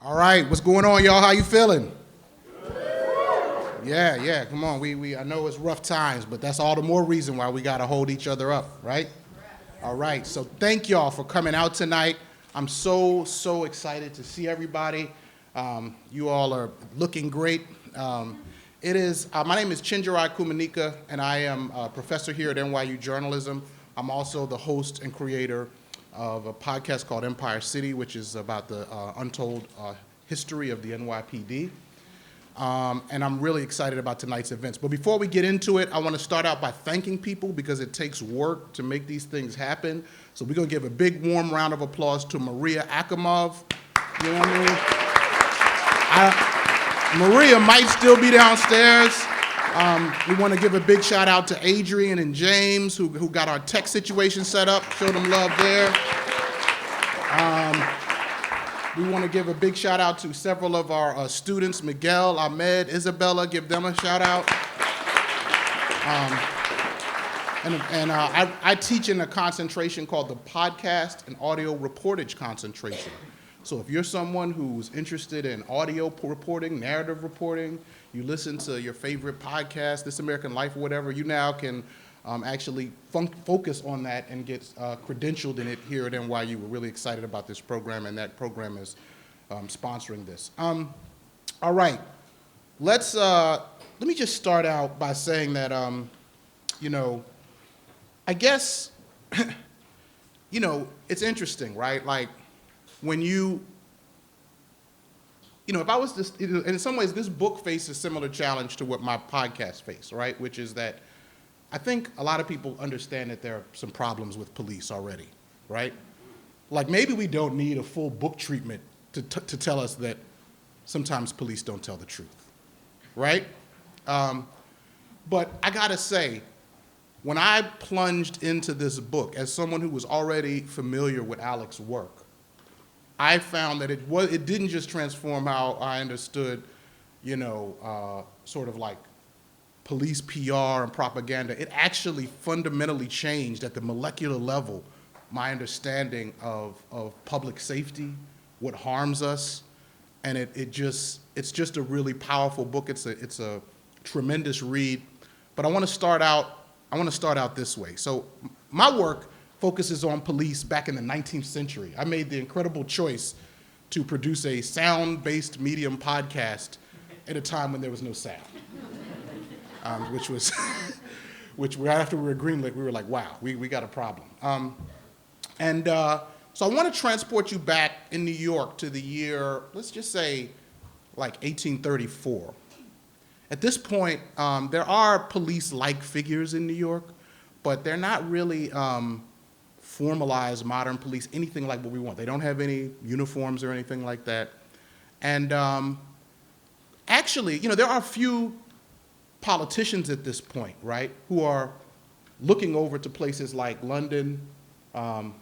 All right, what's going on, y'all? How you feeling? Yeah, come on. I know it's rough times, but that's all the more reason why we got to hold each other up, right? All right, so thank y'all for coming out tonight. I'm so excited to see everybody. You all are looking great. My name is Chenjerai Kumanyika, and I am a professor here at NYU Journalism. I'm also the host and creator of a podcast called Empire City, which is about the untold history of the NYPD. And I'm really excited about tonight's events. But before we get into it, I want to start out by thanking people because it takes work to make these things happen. So we're going to give a big warm round of applause to Maria Akimov. You know what I mean? Maria might still be downstairs. We want to give a big shout out to Adrian and James who got our tech situation set up. Show them love there. We want to give a big shout out to several of our students, Miguel, Ahmed, Isabella, give them a shout out. I teach in a concentration called the podcast and audio reportage concentration. So if you're someone who's interested in audio reporting, narrative reporting, you listen to your favorite podcast, This American Life or whatever, you now can actually focus on that and get credentialed in it here at NYU. We're really excited about this program, and that program is sponsoring this. All right, let me just start out by saying that, I guess, it's interesting, right? Like, when if I was just, in some ways, this book faces a similar challenge to what my podcast face, right? Which is that I think a lot of people understand that there are some problems with police already, right? Like maybe we don't need a full book treatment to tell us that sometimes police don't tell the truth, right? But I gotta say, when I plunged into this book as someone who was already familiar with Alec's work, I found that it didn't just transform how I understood, sort of like police PR and propaganda. It actually fundamentally changed at the molecular level my understanding of public safety, what harms us, and it's just a really powerful book. It's a tremendous read. But I want to start out this way. So my work focuses on police back in the 19th century. I made the incredible choice to produce a sound-based medium podcast at a time when there was no sound, which right after we were greenlit, we were like, wow, we got a problem. So I want to transport you back in New York to the year, let's just say, like 1834. At this point, there are police-like figures in New York, but they're not really formalized modern police, anything like what we want. They don't have any uniforms or anything like that. And actually, there are a few politicians at this point, right, who are looking over to places like London and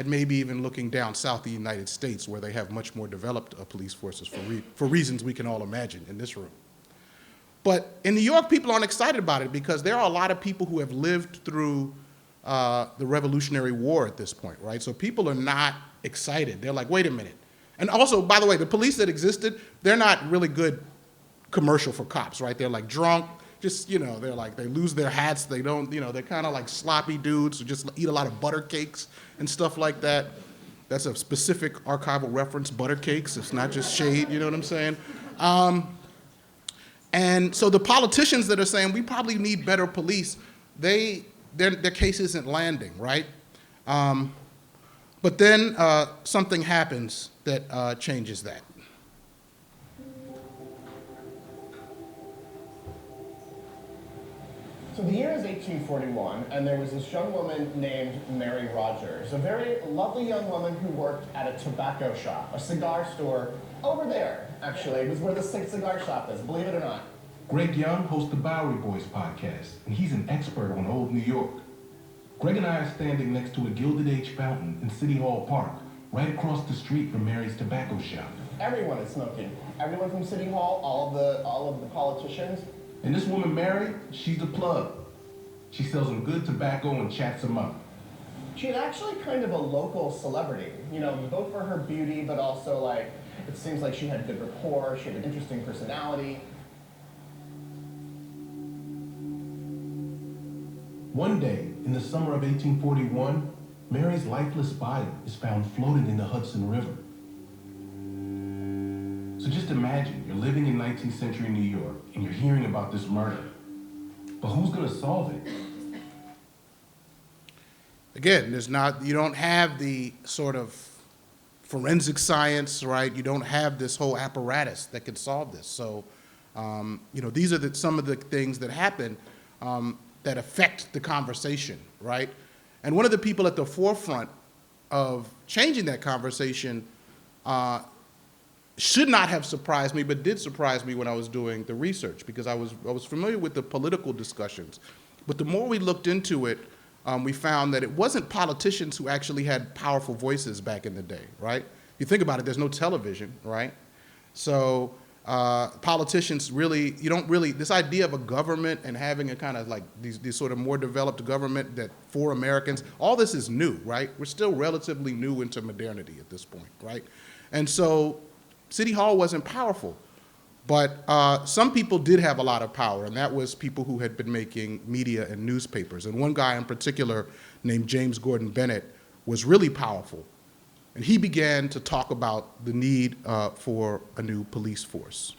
maybe even looking down south of the United States where they have much more developed police forces for reasons we can all imagine in this room. But in New York, people aren't excited about it because there are a lot of people who have lived through the Revolutionary War at this point, right? So people are not excited. They're like, wait a minute. And also, by the way, the police that existed, they're not really good commercial for cops, right? They're like drunk, just, they're like, they lose their hats. They don't, they're kind of like sloppy dudes who just eat a lot of butter cakes and stuff like that. That's a specific archival reference, butter cakes. It's not just shade, you know what I'm saying? And so the politicians that are saying we probably need better police, their case isn't landing, right? But then something happens that changes that. So the year is 1841, and there was this young woman named Mary Rogers, a very lovely young woman who worked at a tobacco shop, a cigar store over there, actually. It was where the cigar shop is, believe it or not. Greg Young hosts the Bowery Boys podcast, and he's an expert on old New York. Greg and I are standing next to a Gilded Age fountain in City Hall Park, right across the street from Mary's tobacco shop. Everyone is smoking. Everyone from City Hall, all of the politicians. And this woman, Mary, she's a plug. She sells them good tobacco and chats them up. She's actually kind of a local celebrity, both for her beauty, but also like It seems like she had good rapport, she had an interesting personality. One day, in the summer of 1841, Mary's lifeless body is found floating in the Hudson River. So just imagine, you're living in 19th century New York, and you're hearing about this murder. But who's gonna solve it? Again, you don't have the sort of forensic science, right? You don't have this whole apparatus that can solve this. So, these are some of the things that happen that affect the conversation, right? And one of the people at the forefront of changing that conversation should not have surprised me, but did surprise me when I was doing the research, because I was familiar with the political discussions. But the more we looked into it, we found that it wasn't politicians who actually had powerful voices back in the day, right? If you think about it, there's no television, right? So politicians really, this idea of a government and having a kind of like these sort of more developed government that for Americans, all this is new, right? We're still relatively new into modernity at this point, right? And so City Hall wasn't powerful. But some people did have a lot of power, and that was people who had been making media and newspapers. And one guy in particular named James Gordon Bennett was really powerful. And he began to talk about the need for a new police force.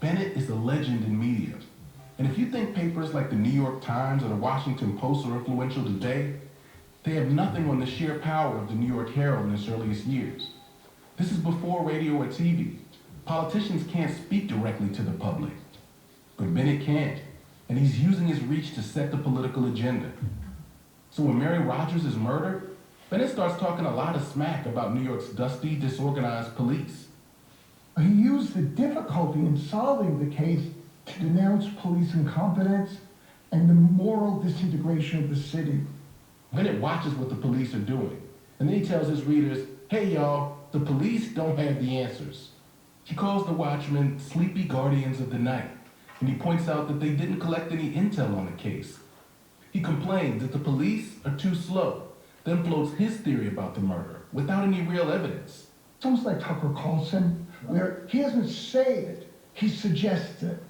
Bennett is a legend in media. And if you think papers like the New York Times or the Washington Post are influential today, they have nothing on the sheer power of the New York Herald in its earliest years. This is before radio or TV. Politicians can't speak directly to the public. But Bennett can, and he's using his reach to set the political agenda. So when Mary Rogers is murdered, Bennett starts talking a lot of smack about New York's dusty, disorganized police. He used the difficulty in solving the case to denounce police incompetence and the moral disintegration of the city. Bennett watches what the police are doing, and then he tells his readers, hey y'all, the police don't have the answers. He calls the watchmen sleepy guardians of the night, and he points out that they didn't collect any intel on the case. He complains that the police are too slow, then floats his theory about the murder without any real evidence. It's almost like Tucker Carlson, where he doesn't say it, he suggests it.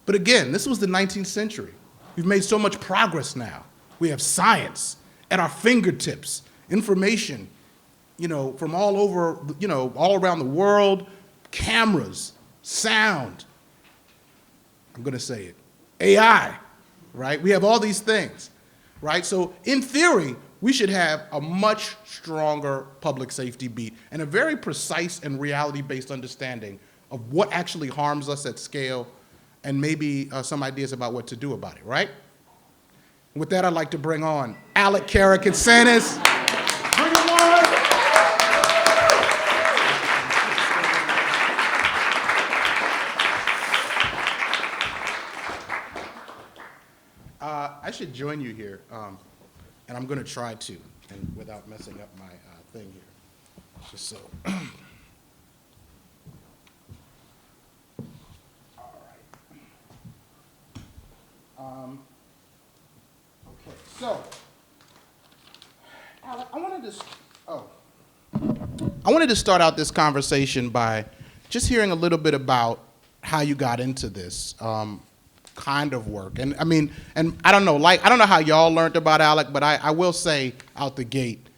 But again, this was the 19th century. We've made so much progress now. We have science at our fingertips, information, from all over, all around the world, cameras, sound. I'm going to say it. AI, right? We have all these things, right? So in theory, we should have a much stronger public safety beat and a very precise and reality-based understanding of what actually harms us at scale and maybe some ideas about what to do about it, right? With that, I'd like to bring on Alec, Karakatsanis. Bring him on. I should join you here, and I'm going to try to, and without messing up my thing here, just so. All right. Okay, so, Alec, I wanted to start out this conversation by just hearing a little bit about how you got into this kind of work. And I mean, and I don't know how y'all learned about Alec, but I will say out the gate,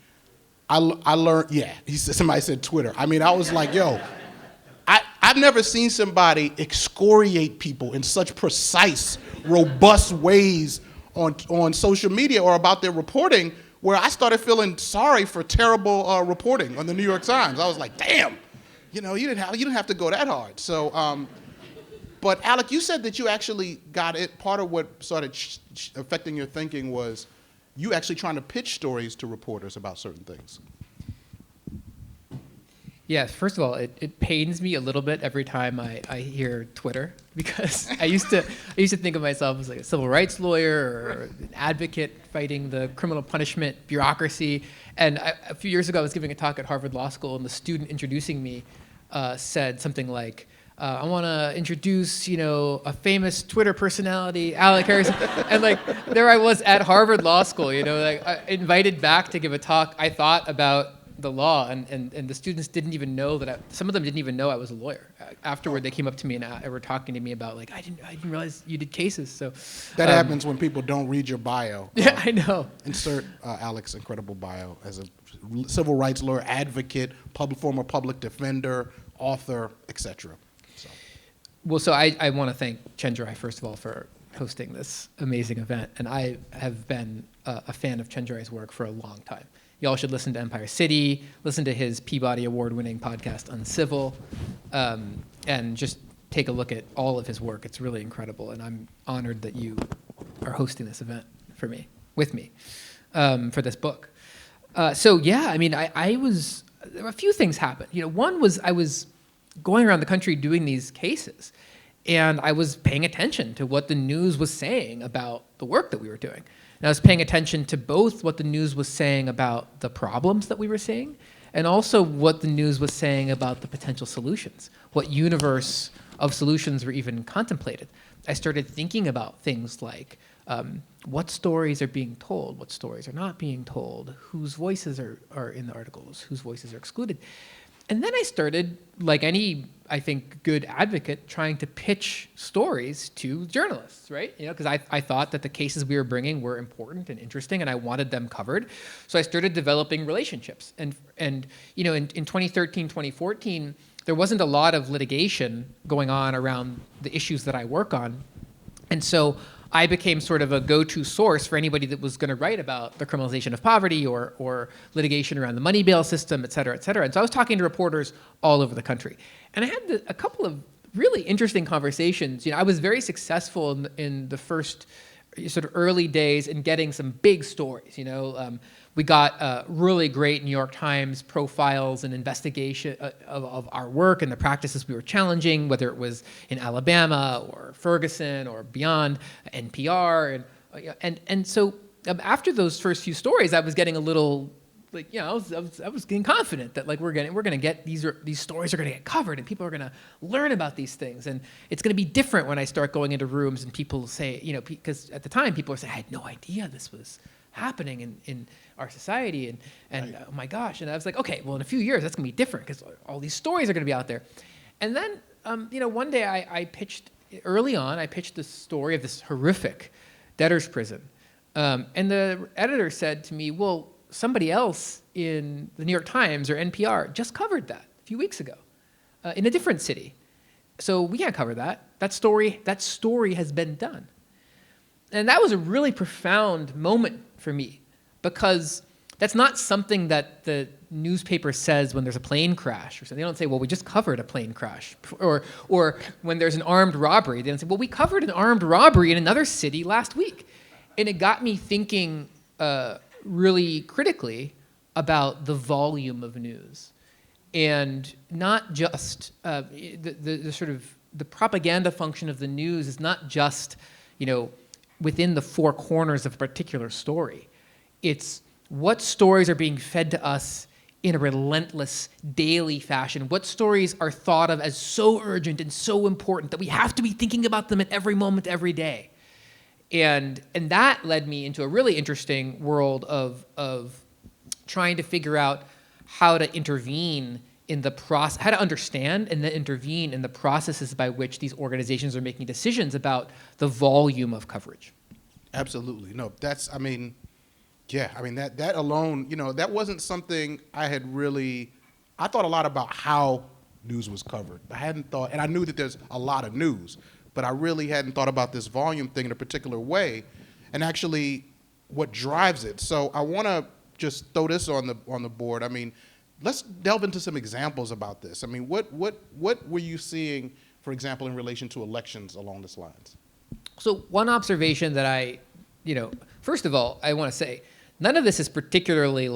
I learned, somebody said Twitter. I mean, I was like, yo, I've never seen somebody excoriate people in such precise, robust ways on social media or about their reporting, where I started feeling sorry for terrible reporting on the New York Times. I was like, damn, you didn't have to go that hard. So, but Alec, you said that you actually got it. Part of what started affecting your thinking was you actually trying to pitch stories to reporters about certain things. Yes, first of all, it pains me a little bit every time I hear Twitter, because I used to think of myself as like a civil rights lawyer or an advocate fighting the criminal punishment bureaucracy. And a few years ago, I was giving a talk at Harvard Law School, and the student introducing me said something like, I want to introduce, a famous Twitter personality, Alec Harrison. And there I was at Harvard Law School, invited back to give a talk, I thought, about the law, and the students didn't even know that some of them didn't even know I was a lawyer. Afterward, they came up to me and were talking to me about like, I didn't realize you did cases. So That happens when people don't read your bio. Yeah, I know. Insert Alec's incredible bio as a civil rights lawyer, advocate, former public defender, author, etc. Well, so I want to thank Chenjerai, first of all, for hosting this amazing event. And I have been a fan of Chenjerai's work for a long time. Y'all should listen to Empire City, listen to his Peabody Award-winning podcast, Uncivil, and just take a look at all of his work. It's really incredible. And I'm honored that you are hosting this event with me, for this book. So, yeah, I mean, a few things happened. One was I was going around the country doing these cases, and I was paying attention to what the news was saying about the work that we were doing. And I was paying attention to both what the news was saying about the problems that we were seeing, and also what the news was saying about the potential solutions, what universe of solutions were even contemplated. I started thinking about things like what stories are being told, what stories are not being told, whose voices are in the articles, whose voices are excluded. And then I started, like any, I think, good advocate, trying to pitch stories to journalists, right? Because I thought that the cases we were bringing were important and interesting, and I wanted them covered. So I started developing relationships. And in 2013, 2014, there wasn't a lot of litigation going on around the issues that I work on. And so I became sort of a go-to source for anybody that was going to write about the criminalization of poverty or litigation around the money bail system, et cetera, et cetera. And so I was talking to reporters all over the country. And I had a couple of really interesting conversations. I was very successful in the first sort of early days in getting some big stories. We got really great New York Times profiles and investigation of our work and the practices we were challenging, whether it was in Alabama or Ferguson or beyond, NPR. And so after those first few stories, I was getting a little, I was getting confident that we're gonna get these stories are gonna get covered and people are gonna learn about these things, and it's gonna be different when I start going into rooms and people say, because at the time people were saying, I had no idea this was happening in our society, and right. Oh my gosh. And I was like, okay, well, in a few years that's gonna be different because all these stories are gonna be out there. And then one day I pitched the story of this horrific debtor's prison, and the editor said to me, well, somebody else in the New York Times or NPR just covered that a few weeks ago in a different city, so we can't cover that. That story has been done. And that was a really profound moment for me, because that's not something that the newspaper says when there's a plane crash or something. They don't say, well, we just covered a plane crash. Or when there's an armed robbery, they don't say, well, we covered an armed robbery in another city last week. And it got me thinking really critically about the volume of news, and not just the sort of the propaganda function of the news is not just within the four corners of a particular story. It's what stories are being fed to us in a relentless daily fashion. What stories are thought of as so urgent and so important that we have to be thinking about them at every moment, every day. And that led me into a really interesting world of trying to figure out how to intervene in the process, how to understand and then intervene in the processes by which these organizations are making decisions about the volume of coverage. Absolutely. No, that alone, that wasn't something I thought a lot about how news was covered. I hadn't thought, and I knew that there's a lot of news, but I really hadn't thought about this volume thing in a particular way, and actually what drives it. So I want to just throw this on the board. I mean, let's delve into some examples about this. I mean, what were you seeing, for example, in relation to elections along these lines? So one observation that first of all, I want to say, none of this is particularly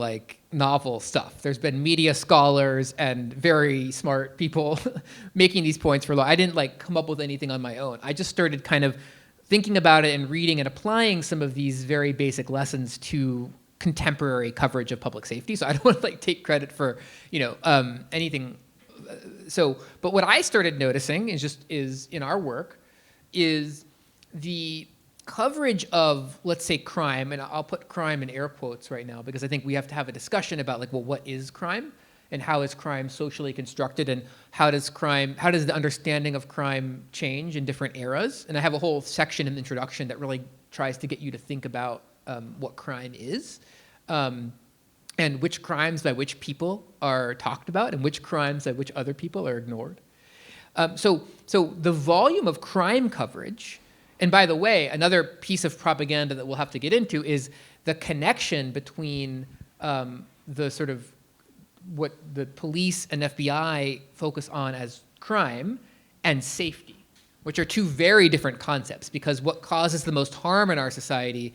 novel stuff. There's been media scholars and very smart people making these points for law. I didn't come up with anything on my own. I just started kind of thinking about it and reading and applying some of these very basic lessons to contemporary coverage of public safety. So I don't want to take credit for anything. But what I started noticing is in our work is the coverage of, let's say, crime, and I'll put crime in air quotes right now because I think we have to have a discussion about like, well, what is crime and how is crime socially constructed and how does the understanding of crime change in different eras? And I have a whole section in the introduction that really tries to get you to think about what crime is and which crimes by which people are talked about and which crimes by which other people are ignored. So the volume of crime coverage, and by the way, another piece of propaganda that we'll have to get into is the connection between the sort of what the police and FBI focus on as crime and safety, which are two very different concepts, because what causes the most harm in our society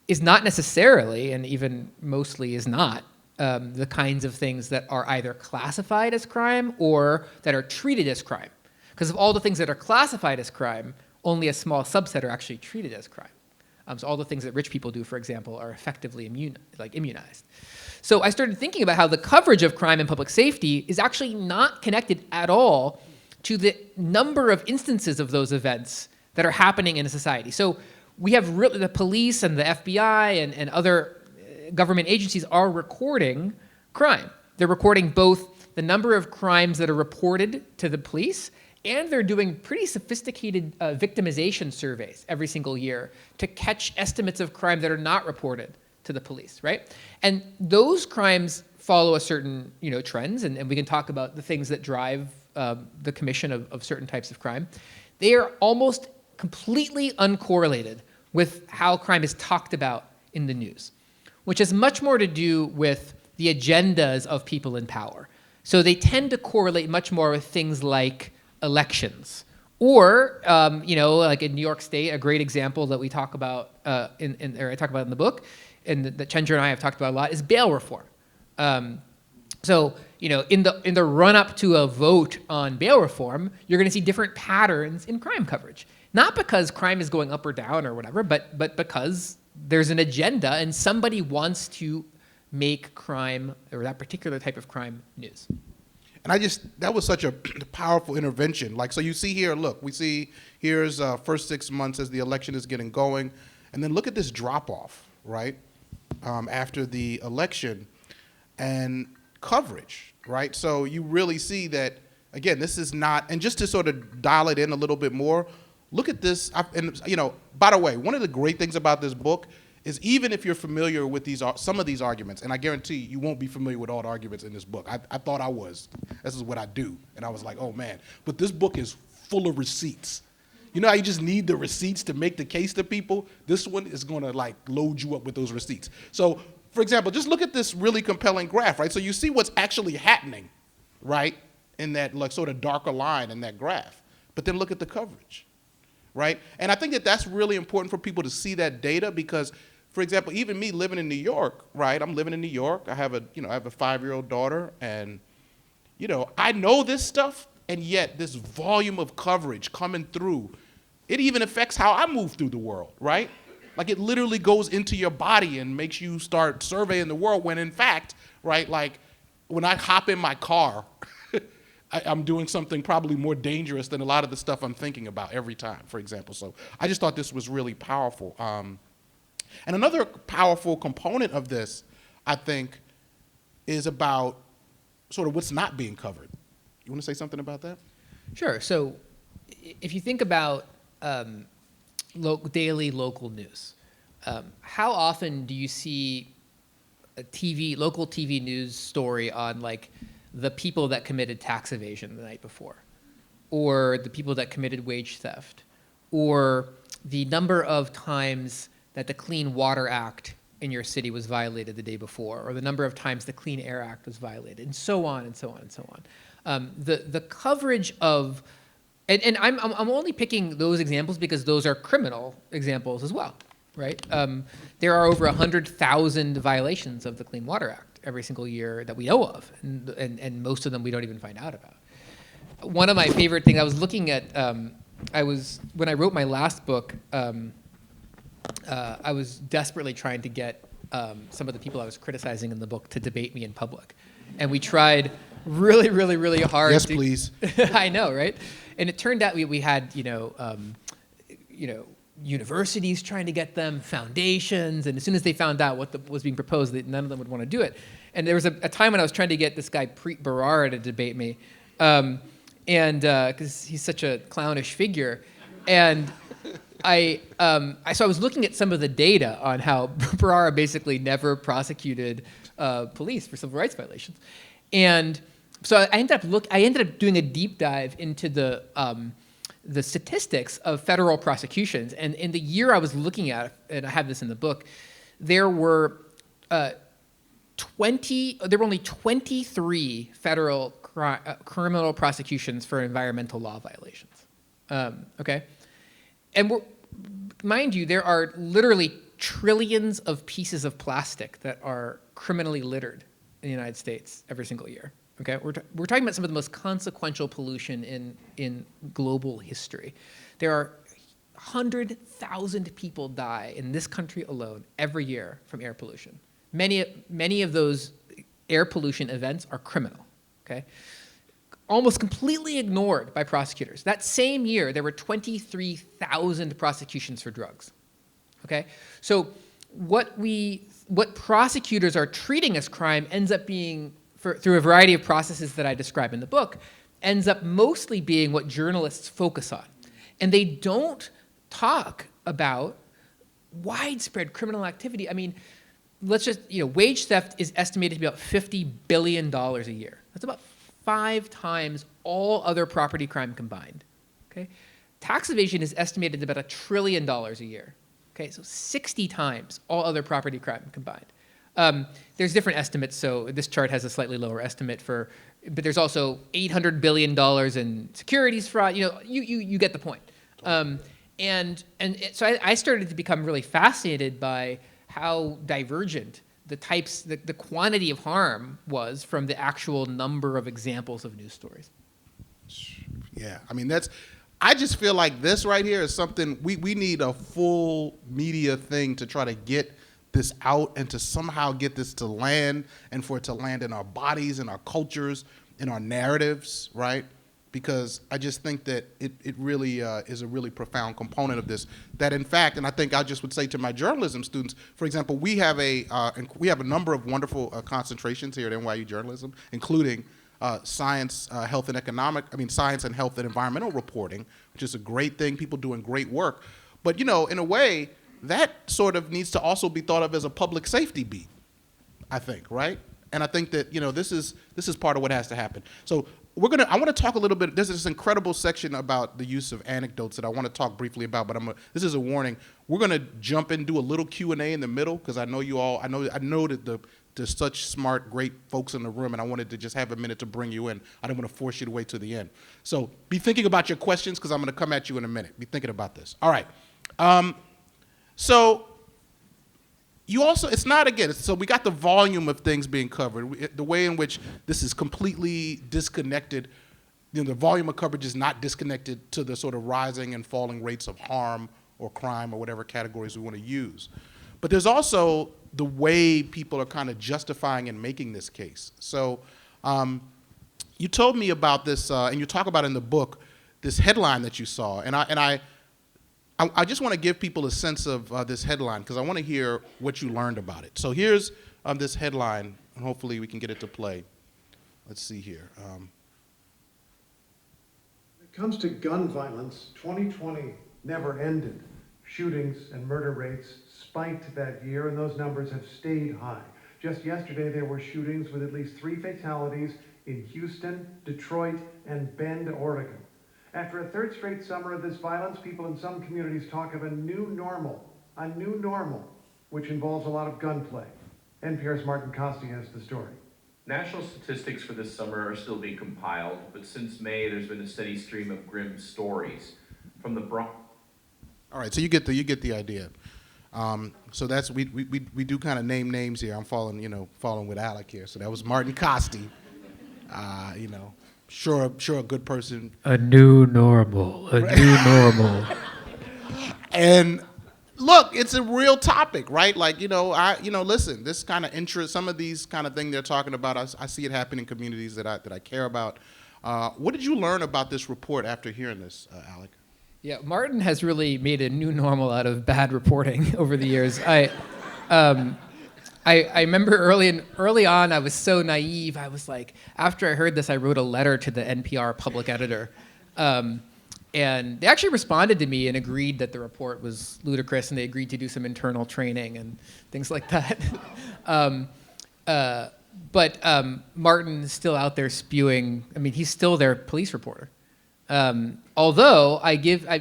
is not necessarily, and even mostly is not, the kinds of things that are either classified as crime or that are treated as crime. Because of all the things that are classified as crime, only a small subset are actually treated as crime. So all the things that rich people do, for example, are effectively immunized. So I started thinking about how the coverage of crime and public safety is actually not connected at all to the number of instances of those events that are happening in a society. So we have the police and the FBI and other government agencies are recording crime. They're recording both the number of crimes that are reported to the police, and they're doing pretty sophisticated victimization surveys every single year to catch estimates of crime that are not reported to the police, right? And those crimes follow a certain, trends, and we can talk about the things that drive the commission of certain types of crime. They are almost completely uncorrelated with how crime is talked about in the news, which has much more to do with the agendas of people in power. So they tend to correlate much more with things like elections, or like in New York State, a great example that we talk about I talk about in the book, and that Chenjerai and I have talked about a lot, is bail reform. So in the run up to a vote on bail reform, you're going to see different patterns in crime coverage, not because crime is going up or down or whatever, but because there's an agenda and somebody wants to make crime or that particular type of crime news. And that was such a powerful intervention. Like, so you see here, look, we see here's first 6 months as the election is getting going. And then look at this drop off, right? After the election and coverage, right? So you really see that, again, this is not, and just to sort of dial it in a little bit more, look at this. And, by the way, one of the great things about this book is even if you're familiar with some of these arguments, and I guarantee you won't be familiar with all the arguments in this book. I thought I was. This is what I do. And I was like, oh, man. But this book is full of receipts. You know how you just need the receipts to make the case to people? This one is going to, load you up with those receipts. So, for example, just look at this really compelling graph, right? So you see what's actually happening, right, in that, sort of darker line in that graph. But then look at the coverage, right? And I think that that's really important for people to see that data because, for example, even me living in New York, right? I'm living in New York. I have a 5-year-old daughter, and, I know this stuff, and yet this volume of coverage coming through, it even affects how I move through the world, right? Like it literally goes into your body and makes you start surveying the world when in fact, right, when I hop in my car, I'm doing something probably more dangerous than a lot of the stuff I'm thinking about every time, for example. So I just thought this was really powerful. And another powerful component of this, I think, is about sort of what's not being covered. You want to say something about that? Sure. So if you think about daily local news, how often do you see a local TV news story on the people that committed tax evasion the night before, or the people that committed wage theft, or the number of times that the Clean Water Act in your city was violated the day before, or the number of times the Clean Air Act was violated, and so on and so on and so on. The coverage of, and I'm only picking those examples because those are criminal examples as well, right? There are over 100,000 violations of the Clean Water Act every single year that we know of, and most of them we don't even find out about. One of my favorite things I was looking at, when I wrote my last book, I was desperately trying to get some of the people I was criticizing in the book to debate me in public. And we tried really, really, really hard. Yes, please. I know, right? And it turned out we had, universities trying to get them, foundations, and as soon as they found out what was being proposed, none of them would want to do it. And there was a time when I was trying to get this guy Preet Bharara to debate me, and because he's such a clownish figure, and so I was looking at some of the data on how Bharara basically never prosecuted police for civil rights violations, and so I ended up doing a deep dive into the statistics of federal prosecutions, and in the year I was looking at, and I have this in the book, there were only 23 federal criminal prosecutions for environmental law violations. Okay, and mind you, there are literally trillions of pieces of plastic that are criminally littered in the United States every single year. Okay, we're talking about some of the most consequential pollution in global history. There are 100,000 people die in this country alone every year from air pollution. Many of those air pollution events are criminal. Okay, almost completely ignored by prosecutors. That same year, there were 23,000 prosecutions for drugs. Okay, so what prosecutors are treating as crime ends up being, through a variety of processes that I describe in the book, ends up mostly being what journalists focus on. And they don't talk about widespread criminal activity. I mean, wage theft is estimated to be about $50 billion a year. That's about 5 times all other property crime combined. Okay? Tax evasion is estimated at about $1 trillion a year. Okay, so 60 times all other property crime combined. There's different estimates, so this chart has a slightly lower estimate but there's also $800 billion in securities fraud. You get the point. So I started to become really fascinated by how divergent the quantity of harm was from the actual number of examples of news stories. Yeah, I mean, I just feel like this right here is something we need a full media thing to try to get this out and to somehow get this to land, and for it to land in our bodies, in our cultures, in our narratives, right? Because I just think that it really is a really profound component of this. That in fact, and I think I just would say to my journalism students, for example, we have a number of wonderful concentrations here at NYU Journalism, including science, health and environmental reporting, which is a great thing. People doing great work, but in a way, that sort of needs to also be thought of as a public safety beat, I think, right? And I think that this is part of what has to happen. So I want to talk a little bit. There's this incredible section about the use of anecdotes that I want to talk briefly about, but this is a warning. We're going to jump in, do a little Q&A in the middle, because I know you all. I know that there's such smart, great folks in the room, and I wanted to just have a minute to bring you in. I didn't want to force you to wait to the end. So be thinking about your questions, because I'm going to come at you in a minute. Be thinking about this. All right. So you also, it's not, again, so we got the volume of things being covered, the way in which this is completely disconnected. The volume of coverage is not disconnected to the sort of rising and falling rates of harm or crime or whatever categories we want to use. But there's also the way people are kind of justifying and making this case. So you told me about this, and you talk about in the book, this headline that you saw, and I just want to give people a sense of this headline, because I want to hear what you learned about it. So here's this headline, and hopefully we can get it to play. Let's see here. When it comes to gun violence, 2020 never ended. Shootings and murder rates spiked that year, and those numbers have stayed high. Just yesterday, there were shootings with at least 3 fatalities in Houston, Detroit, and Bend, Oregon. After a 3rd straight summer of this violence, people in some communities talk of a new normal, which involves a lot of gunplay. NPR's Martin Costi has the story. National statistics for this summer are still being compiled, but since May, there's been a steady stream of grim stories. From the Bronx. All right, so you get the idea. So that's we do kind of name names here. I'm following with Alec here. So that was Martin Costi. Sure a good person. A new normal. And look, it's a real topic, right? Like, listen, this kind of interest, some of these kind of things they're talking about, I see it happen in communities that I care about. What did you learn about this report after hearing this, Alec? Yeah, Martin has really made a new normal out of bad reporting over the years. I remember early on, I was so naive. I was like, after I heard this, I wrote a letter to the NPR public editor. And they actually responded to me and agreed that the report was ludicrous, and they agreed to do some internal training and things like that. But Martin is still out there spewing. I mean, he's still their police reporter. Although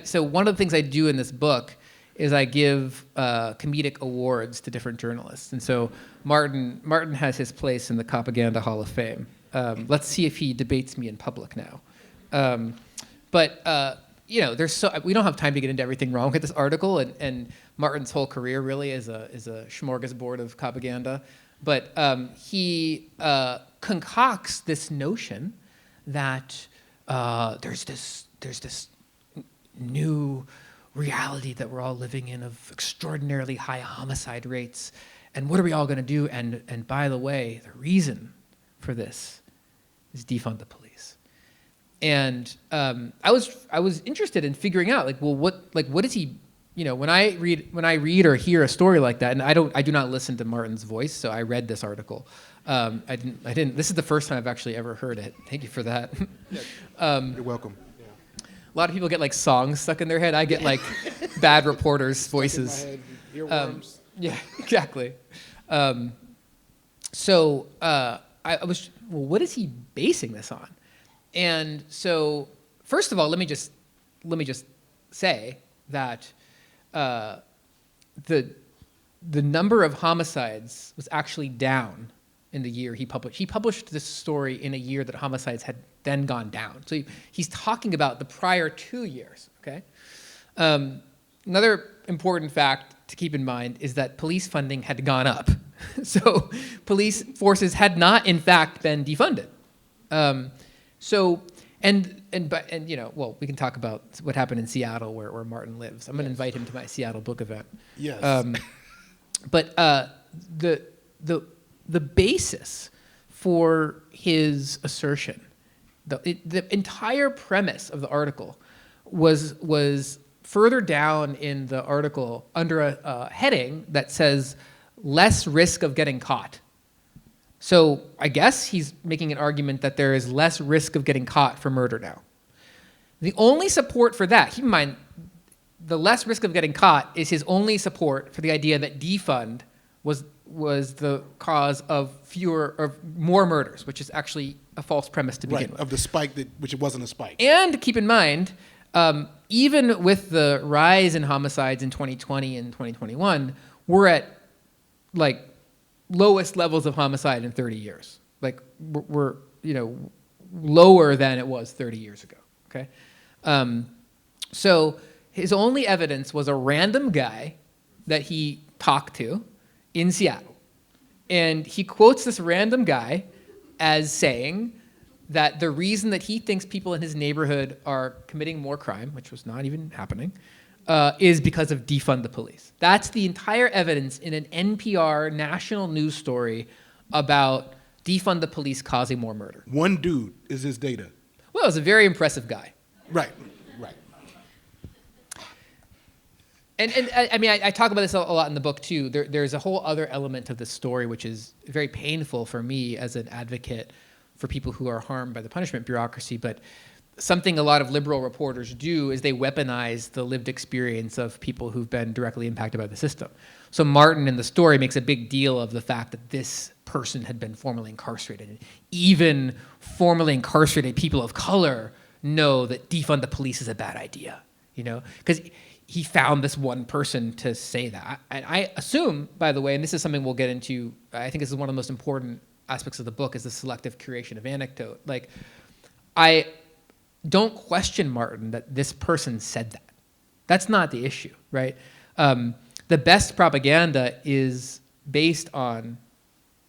so one of the things I do in this book is I give comedic awards to different journalists. And so Martin has his place in the Copaganda Hall of Fame. Let's see if he debates me in public now. But we don't have time to get into everything wrong with this article, and Martin's whole career really is a smorgasbord of propaganda. But he concocts this notion that there's this new reality that we're all living in of extraordinarily high homicide rates, and what are we all going to do? And by the way, the reason for this is defund the police. And I was interested in figuring out what is he, when I read or hear a story like that, and I do not listen to Martin's voice, so I read this article. I didn't. This is the first time I've actually ever heard it. Thank you for that. You're welcome. A lot of people get like songs stuck in their head. I get like bad reporters' voices. Earworms. Yeah, exactly. So I was, well, what is he basing this on? And so, first of all, let me just say that the number of homicides was actually down in the year he published. He published this story in a year that homicides had then gone down. So he's talking about the prior 2 years, okay? Another important fact to keep in mind is that police funding had gone up. So police forces had not, in fact, been defunded. We can talk about what happened in Seattle where Martin lives. I'm going to invite him to my Seattle book event. Yes. But the basis for his assertion, the entire premise of the article was further down in the article under a heading that says less risk of getting caught. So I guess he's making an argument that there is less risk of getting caught for murder now. The only support for that, keep in mind, the less risk of getting caught is his only support for the idea that defund was the cause of more murders, which is actually a false premise to begin with. Of the spike, which it wasn't a spike. And keep in mind, even with the rise in homicides in 2020 and 2021, we're at like lowest levels of homicide in 30 years. Like we're lower than it was 30 years ago. Okay, so his only evidence was a random guy that he talked to in Seattle, and he quotes this random guy as saying that the reason that he thinks people in his neighborhood are committing more crime, which was not even happening, is because of defund the police. That's the entire evidence in an NPR national news story about defund the police causing more murder. One dude is his data. Well, it was a very impressive guy. Right. And I mean, I talk about this a lot in the book too. There's a whole other element of this story which is very painful for me as an advocate for people who are harmed by the punishment bureaucracy, but something a lot of liberal reporters do is they weaponize the lived experience of people who've been directly impacted by the system. So Martin in the story makes a big deal of the fact that this person had been formerly incarcerated. And even formerly incarcerated people of color know that defund the police is a bad idea, because he found this one person to say that. And I assume, by the way, and this is something we'll get into, I think this is one of the most important aspects of the book, is the selective curation of anecdote. Like, I don't question Martin that this person said that. That's not the issue, right? The best propaganda is based on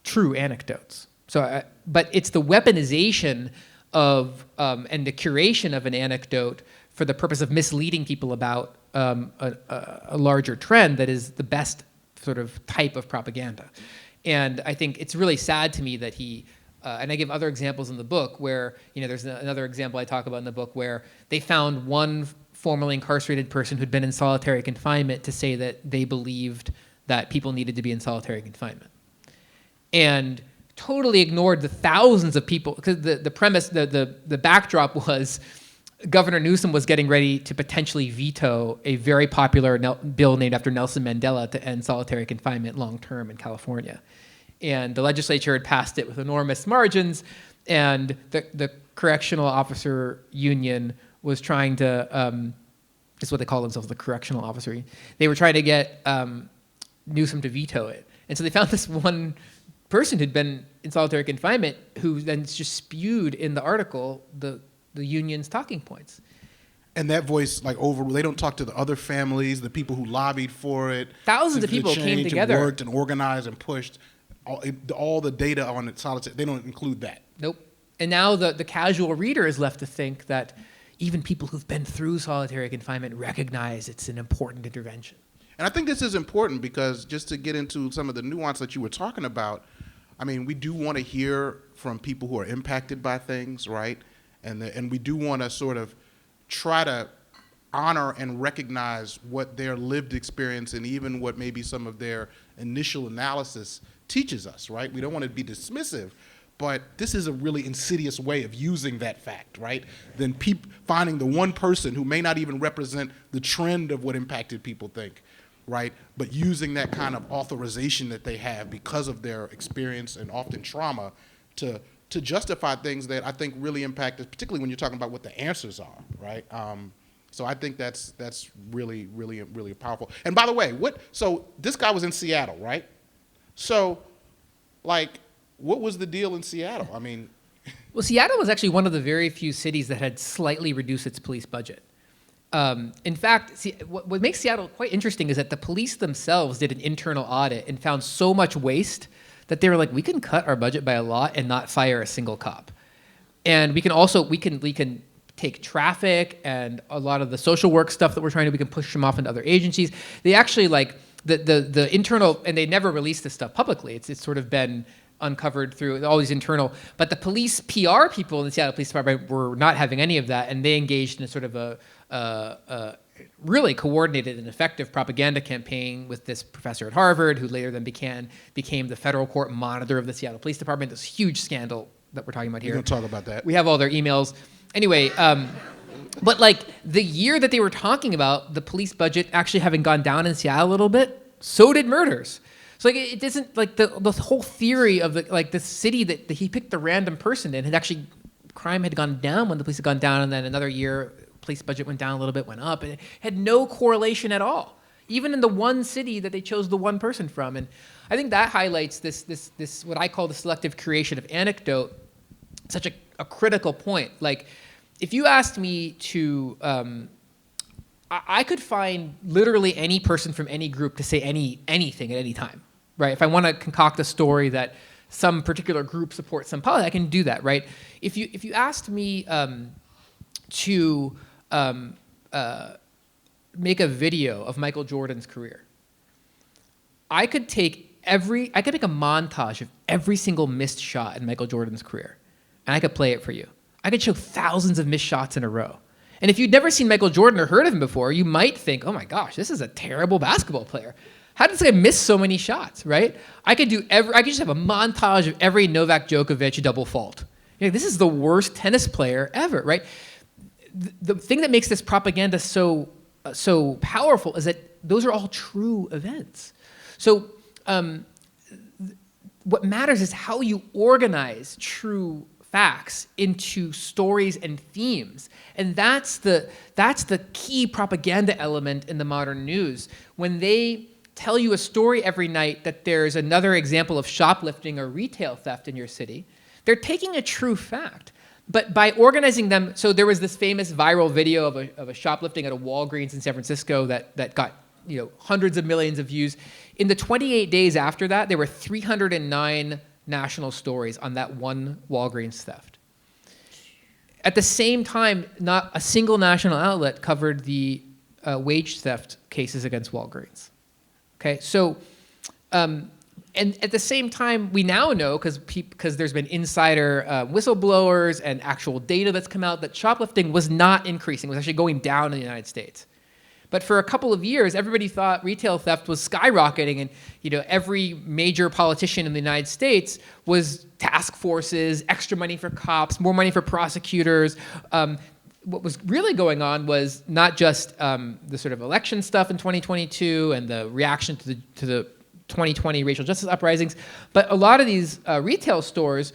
true anecdotes. But it's the weaponization of and the curation of an anecdote for the purpose of misleading people about a larger trend that is the best sort of type of propaganda. And I think it's really sad to me that he, and I give other examples in the book where, there's another example I talk about in the book where they found one formerly incarcerated person who'd been in solitary confinement to say that they believed that people needed to be in solitary confinement. And totally ignored the thousands of people, because the premise, the backdrop was Governor Newsom was getting ready to potentially veto a very popular bill named after Nelson Mandela to end solitary confinement long-term in California. And the legislature had passed it with enormous margins, and the correctional officer union was trying to, is what they call themselves, the correctional officer union. They were trying to get Newsom to veto it. And so they found this one person who'd been in solitary confinement who then just spewed in the article the union's talking points. And that voice, like, they don't talk to the other families, the people who lobbied for it. Thousands of people came together. And worked and organized and pushed. All the data on it, solitary, they don't include that. Nope. And now the casual reader is left to think that even people who've been through solitary confinement recognize it's an important intervention. And I think this is important because, just to get into some of the nuance that you were talking about, I mean, we do want to hear from people who are impacted by things, right? And we do want to sort of try to honor and recognize what their lived experience and even what maybe some of their initial analysis teaches us, right? We don't want to be dismissive, but this is a really insidious way of using that fact, right? Then finding the one person who may not even represent the trend of what impacted people think, right? But using that kind of authorization that they have because of their experience and often trauma to justify things that I think really impact us, particularly when you're talking about what the answers are, right? So I think that's really, really, really powerful. And by the way, so this guy was in Seattle, right? So, like, what was the deal in Seattle? I mean... Well, Seattle was actually one of the very few cities that had slightly reduced its police budget. In fact, what makes Seattle quite interesting is that the police themselves did an internal audit and found so much waste that they were like, we can cut our budget by a lot and not fire a single cop. And we can take traffic and a lot of the social work stuff that we're trying to, we can push them off into other agencies. They actually, like, the internal, and they never released this stuff publicly. It's sort of been uncovered through all these internal, but the police PR people in the Seattle Police Department were not having any of that, and they engaged in a sort of a really coordinated and effective propaganda campaign with this professor at Harvard, who later then became the federal court monitor of the Seattle Police Department. This huge scandal that we're talking about here. We're going to talk about that. We have all their emails. Anyway, but like the year that they were talking about the police budget actually having gone down in Seattle a little bit, so did murders. So like it isn't like the whole theory of the city that he picked the random person in had actually, crime had gone down when the police had gone down, and then another year police budget went down a little bit, went up, and it had no correlation at all, even in the one city that they chose the one person from. And I think that highlights this what I call the selective creation of anecdote, such a critical point. Like, if you asked me to, I could find literally any person from any group to say anything at any time, right? If I want to concoct a story that some particular group supports some policy, I can do that, right? If you asked me to make a video of Michael Jordan's career, I could make a montage of every single missed shot in Michael Jordan's career, and I could play it for you. I could show thousands of missed shots in a row. And if you'd never seen Michael Jordan or heard of him before, you might think, oh my gosh, this is a terrible basketball player. How did this guy miss so many shots, right? I could just have a montage of every Novak Djokovic double fault. This is the worst tennis player ever, right? The thing that makes this propaganda so powerful is that those are all true events. So what matters is how you organize true facts into stories and themes. And that's the key propaganda element in the modern news. When they tell you a story every night that there's another example of shoplifting or retail theft in your city, they're taking a true fact. But by organizing them, so there was this famous viral video of a shoplifting at a Walgreens in San Francisco that got hundreds of millions of views. In the 28 days after that, there were 309 national stories on that one Walgreens theft. At the same time, not a single national outlet covered the wage theft cases against Walgreens. Okay, so, and And at the same time, we now know, because there's been insider whistleblowers and actual data that's come out, that shoplifting was not increasing, was actually going down in the United States. But for a couple of years, everybody thought retail theft was skyrocketing, and every major politician in the United States was task forces, extra money for cops, more money for prosecutors. What was really going on was not just the sort of election stuff in 2022 and the reaction to the 2020 racial justice uprisings, but a lot of these retail stores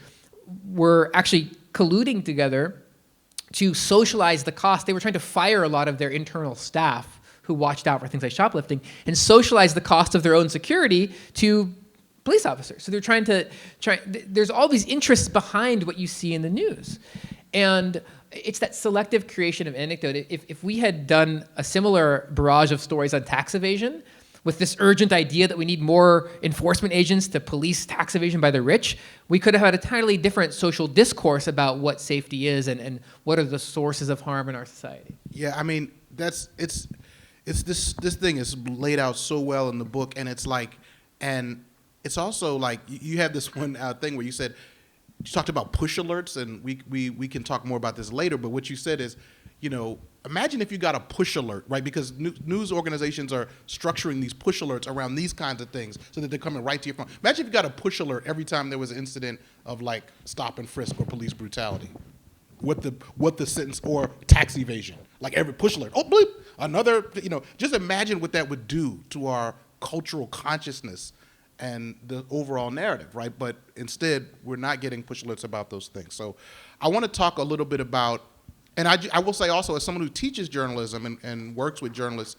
were actually colluding together to socialize the cost. They were trying to fire a lot of their internal staff who watched out for things like shoplifting and socialize the cost of their own security to police officers. So they're there's all these interests behind what you see in the news. And it's that selective creation of anecdote. If we had done a similar barrage of stories on tax evasion, with this urgent idea that we need more enforcement agents to police tax evasion by the rich, we could have had a entirely different social discourse about what safety is and what are the sources of harm in our society. Yeah, I mean, it's this thing is laid out so well in the book, and it's also like you have this one thing where you talked about push alerts, and we can talk more about this later, but what you said is, imagine if you got a push alert, right? Because news organizations are structuring these push alerts around these kinds of things so that they're coming right to your phone. Imagine if you got a push alert every time there was an incident of like stop and frisk or police brutality. What the sentence, or tax evasion, like every push alert. Oh, bleep, another, just imagine what that would do to our cultural consciousness and the overall narrative, right? But instead, we're not getting push alerts about those things. So I want to talk a little bit about, and I will say also, as someone who teaches journalism and works with journalists,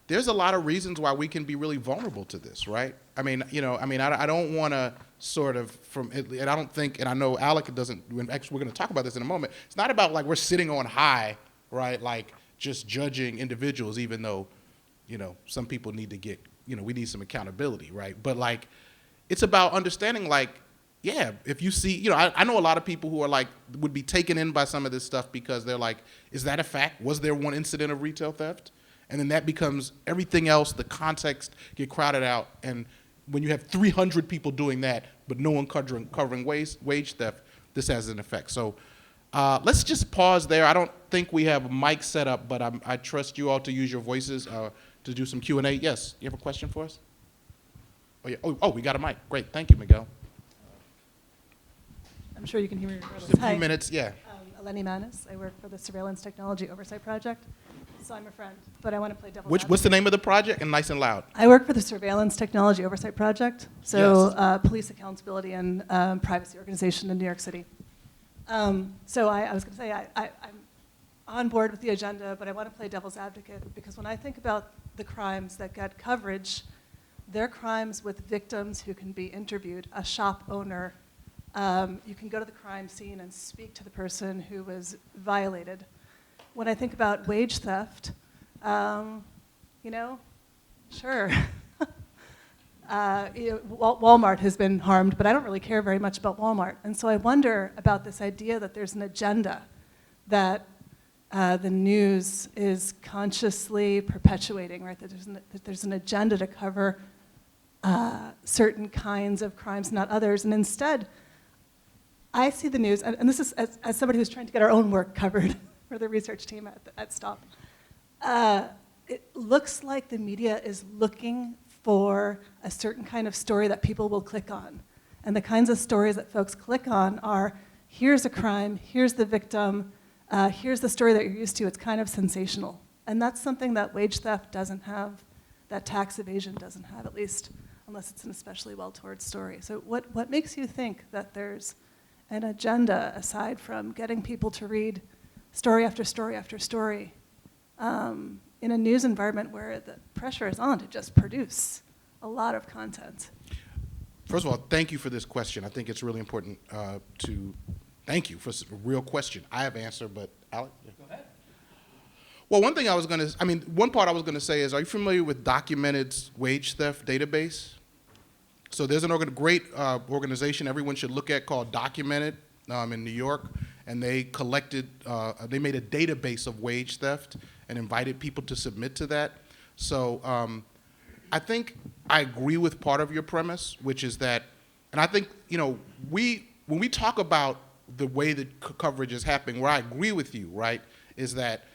there's a lot of reasons why we can be really vulnerable to this, right? I don't want to sort of and I don't think, and I know Alec doesn't, we're going to talk about this in a moment, it's not about like we're sitting on high, right? Like just judging individuals, even though, some people need to get, we need some accountability, right? But like, it's about understanding like, yeah, if you see, I know a lot of people who are like, would be taken in by some of this stuff because they're like, is that a fact? Was there one incident of retail theft? And then that becomes everything else, the context get crowded out. And when you have 300 people doing that, but no one covering wage theft, this has an effect. So let's just pause there. I don't think we have a mic set up, but I trust you all to use your voices to do some Q&A. Yes, you have a question for us? Oh, yeah. Oh, we got a mic. Great. Thank you, Miguel. I'm sure you can hear me regardless. Just a few minutes, yeah. Eleni Manis. I work for the Surveillance Technology Oversight Project. So I'm a friend, but I want to play devil's advocate. What's the name of the project? And nice and loud. I work for the Surveillance Technology Oversight Project, so Yes. Police Accountability and Privacy Organization in New York City. So I was going to say I'm on board with the agenda, but I want to play devil's advocate because when I think about the crimes that get coverage, they're crimes with victims who can be interviewed, a shop owner. You can go to the crime scene and speak to the person who was violated. When I think about wage theft, sure. Walmart has been harmed, but I don't really care very much about Walmart. And so I wonder about this idea that there's an agenda that the news is consciously perpetuating, right? That there's an agenda to cover certain kinds of crimes, not others. And instead, I see the news, and this is as somebody who's trying to get our own work covered for the research team at STOP. It looks like the media is looking for a certain kind of story that people will click on. And the kinds of stories that folks click on are, here's a crime, here's the victim, here's the story that you're used to. It's kind of sensational. And that's something that wage theft doesn't have, that tax evasion doesn't have, at least unless it's an especially well-told story. So what makes you think that there's an agenda aside from getting people to read story after story after story in a news environment where the pressure is on to just produce a lot of content? First of all, thank you for this question. I think it's really important to thank you for a real question. I have an answer, but Alec? Yeah. Go ahead. Well, one part I was going to say is, are you familiar with Documented's wage theft database? So there's a great organization everyone should look at called Documented in New York, and they they made a database of wage theft and invited people to submit to that. So I think I agree with part of your premise, which is that, and I think, when we talk about the way that coverage is happening, where I agree with you, right, is that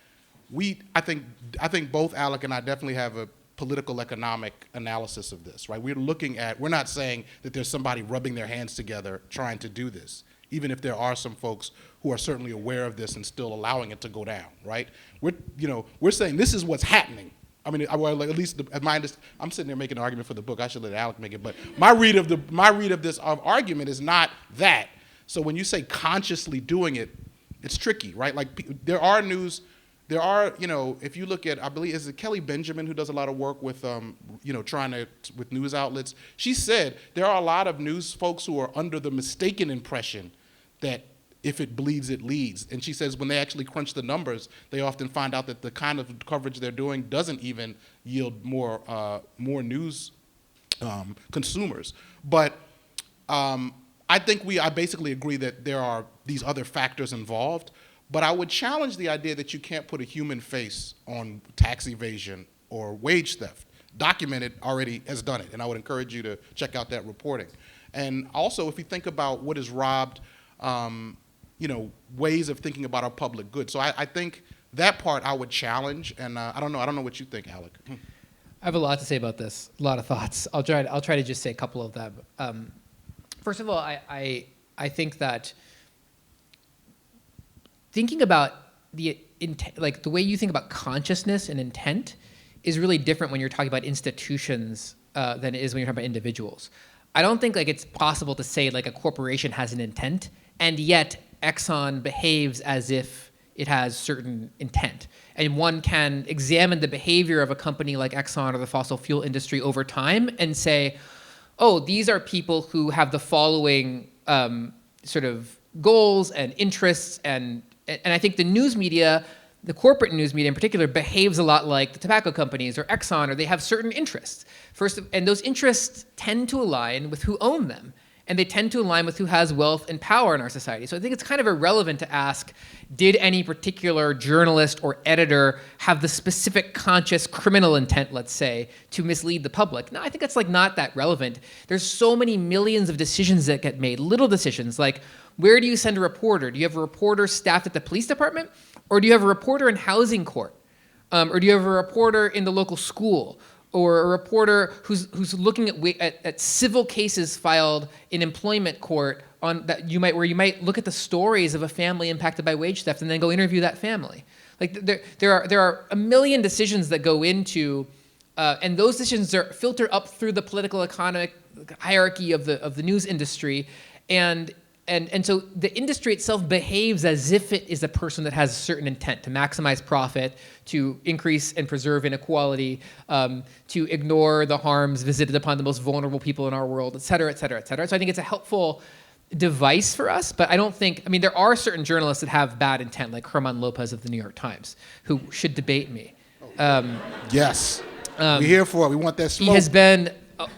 I think both Alec and I definitely have a political economic analysis of this, right? We're not saying that there's somebody rubbing their hands together trying to do this, even if there are some folks who are certainly aware of this and still allowing it to go down, right? We're saying this is what's happening. I mean, well, at least I'm sitting there making an argument for the book. I should let Alec make it, but my read of this argument is not that. So when you say consciously doing it, it's tricky, right? Like if you look at, I believe, is it Kelly Benjamin who does a lot of work with, with news outlets? She said there are a lot of news folks who are under the mistaken impression that if it bleeds, it leads. And she says when they actually crunch the numbers, they often find out that the kind of coverage they're doing doesn't even yield more news consumers. But I think I basically agree that there are these other factors involved. But I would challenge the idea that you can't put a human face on tax evasion or wage theft. Documented already has done it, and I would encourage you to check out that reporting. And also, if you think about what is robbed, ways of thinking about our public good. So I think that part I would challenge, and I don't know what you think, Alec. I have a lot to say about this, a lot of thoughts. I'll try to just say a couple of them. First of all, I think that thinking about the intent, like the way you think about consciousness and intent is really different when you're talking about institutions than it is when you're talking about individuals. I don't think it's possible to say a corporation has an intent and yet Exxon behaves as if it has certain intent. And one can examine the behavior of a company like Exxon or the fossil fuel industry over time and say, oh, these are people who have the following sort of goals and interests, and I think the news media, the corporate news media in particular, behaves a lot like the tobacco companies or Exxon, or they have certain interests. And those interests tend to align with who own them, and they tend to align with who has wealth and power in our society. So I think it's kind of irrelevant to ask, did any particular journalist or editor have the specific conscious criminal intent, let's say, to mislead the public? No, I think it's not that relevant. There's so many millions of decisions that get made, little decisions like, where do you send a reporter? Do you have a reporter staffed at the police department? Or do you have a reporter in housing court? Or do you have a reporter in the local school? Or a reporter who's looking at civil cases filed in employment court where you might look at the stories of a family impacted by wage theft and then go interview that family. There are a million decisions that go into, and those decisions are filtered up through the political economic hierarchy of the news industry, and so the industry itself behaves as if it is a person that has a certain intent to maximize profit, to increase and preserve inequality, to ignore the harms visited upon the most vulnerable people in our world, et cetera, et cetera, et cetera. So I think it's a helpful device for us, but there are certain journalists that have bad intent, like Herman Lopez of the New York Times, who should debate me. Yes, we're here for it. We want that smoke. He has been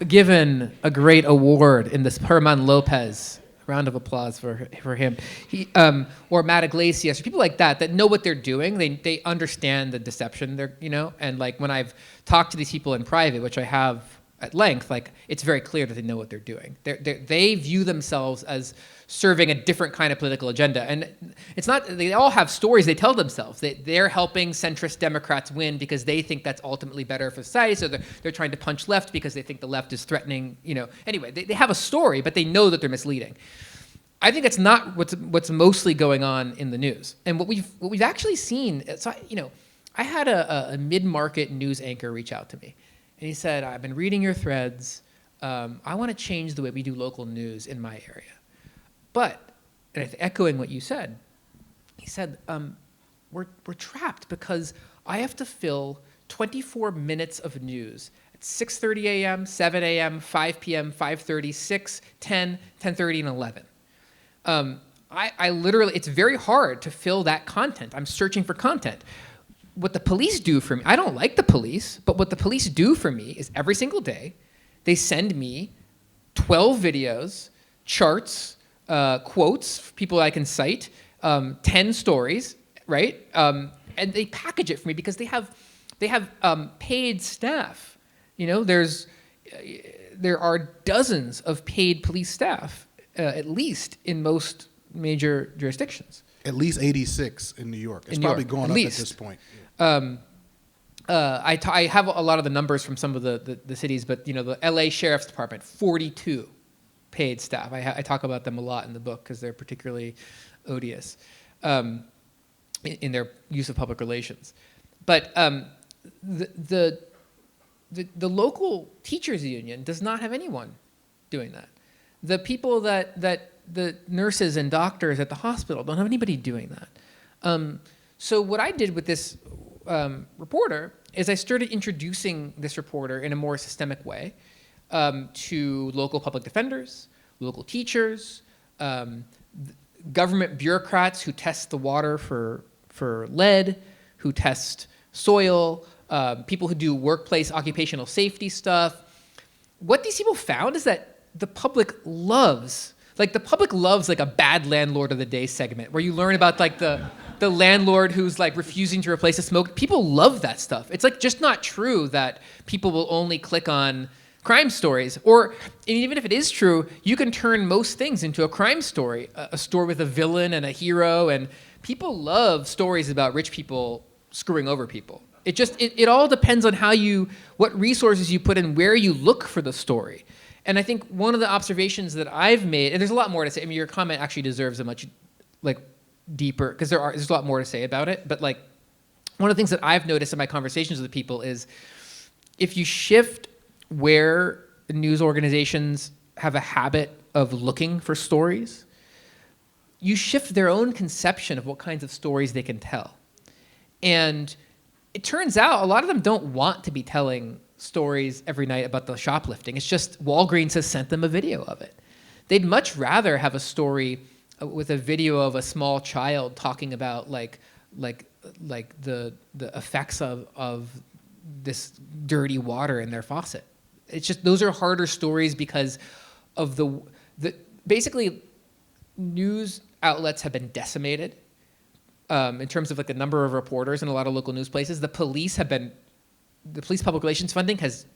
given a great award in this Herman Lopez. Round of applause for him. Or Matt Iglesias, or people like that know what they're doing. They understand the deception. And when I've talked to these people in private, which I have at length, it's very clear that they know what they're doing. They view themselves as serving a different kind of political agenda. And it's not, they all have stories they tell themselves. They're helping centrist Democrats win because they think that's ultimately better for society. So they're trying to punch left because they think the left is threatening, Anyway, they have a story, but they know that they're misleading. I think it's not what's mostly going on in the news. And what we've actually seen, I had a mid-market news anchor reach out to me. And he said, I've been reading your threads. I want to change the way we do local news in my area. But, and echoing what you said, he said, we're trapped because I have to fill 24 minutes of news at 6:30 a.m., 7 a.m., 5 p.m., 5:30, 6, 10, 10:30, and 11. I literally, it's very hard to fill that content. I'm searching for content. What the police do for me, I don't like the police, but what the police do for me is every single day, they send me 12 videos, charts, quotes, people I can cite, 10 stories, right? And they package it for me because they have paid staff. There's there are dozens of paid police staff, at least in most major jurisdictions. At least 86 in New York. It's In New probably York, going at up least. at this point. I have a lot of the numbers from some of the cities, but the LA Sheriff's Department, 42 paid staff. I talk about them a lot in the book because they're particularly odious in their use of public relations. But the local teachers union does not have anyone doing that. The people that the nurses and doctors at the hospital don't have anybody doing that. So what I did with this reporter is I started introducing this reporter in a more systemic way to local public defenders, local teachers, government bureaucrats who test the water for lead, who test soil, people who do workplace occupational safety stuff. What these people found is that the public loves like a bad landlord of the day segment where you learn about like the landlord who's like refusing to replace the smoke. People love that stuff. It's like just not true that people will only click on crime stories. Or even if it is true, you can turn most things into a crime story, a story with a villain and a hero. And people love stories about rich people screwing over people. It all depends on what resources you put in, where you look for the story. And I think one of the observations that I've made, and there's a lot more to say. I mean, your comment actually deserves a much deeper, because there's a lot more to say about it. But one of the things that I've noticed in my conversations with people is if you shift where news organizations have a habit of looking for stories, you shift their own conception of what kinds of stories they can tell. And it turns out a lot of them don't want to be telling stories every night about the shoplifting. It's just Walgreens has sent them a video of it. They'd much rather have a story with a video of a small child talking about the effects of this dirty water in their faucet. It's just those are harder stories because of the basically news outlets have been decimated in terms of the number of reporters in a lot of local news places. The police public relations funding has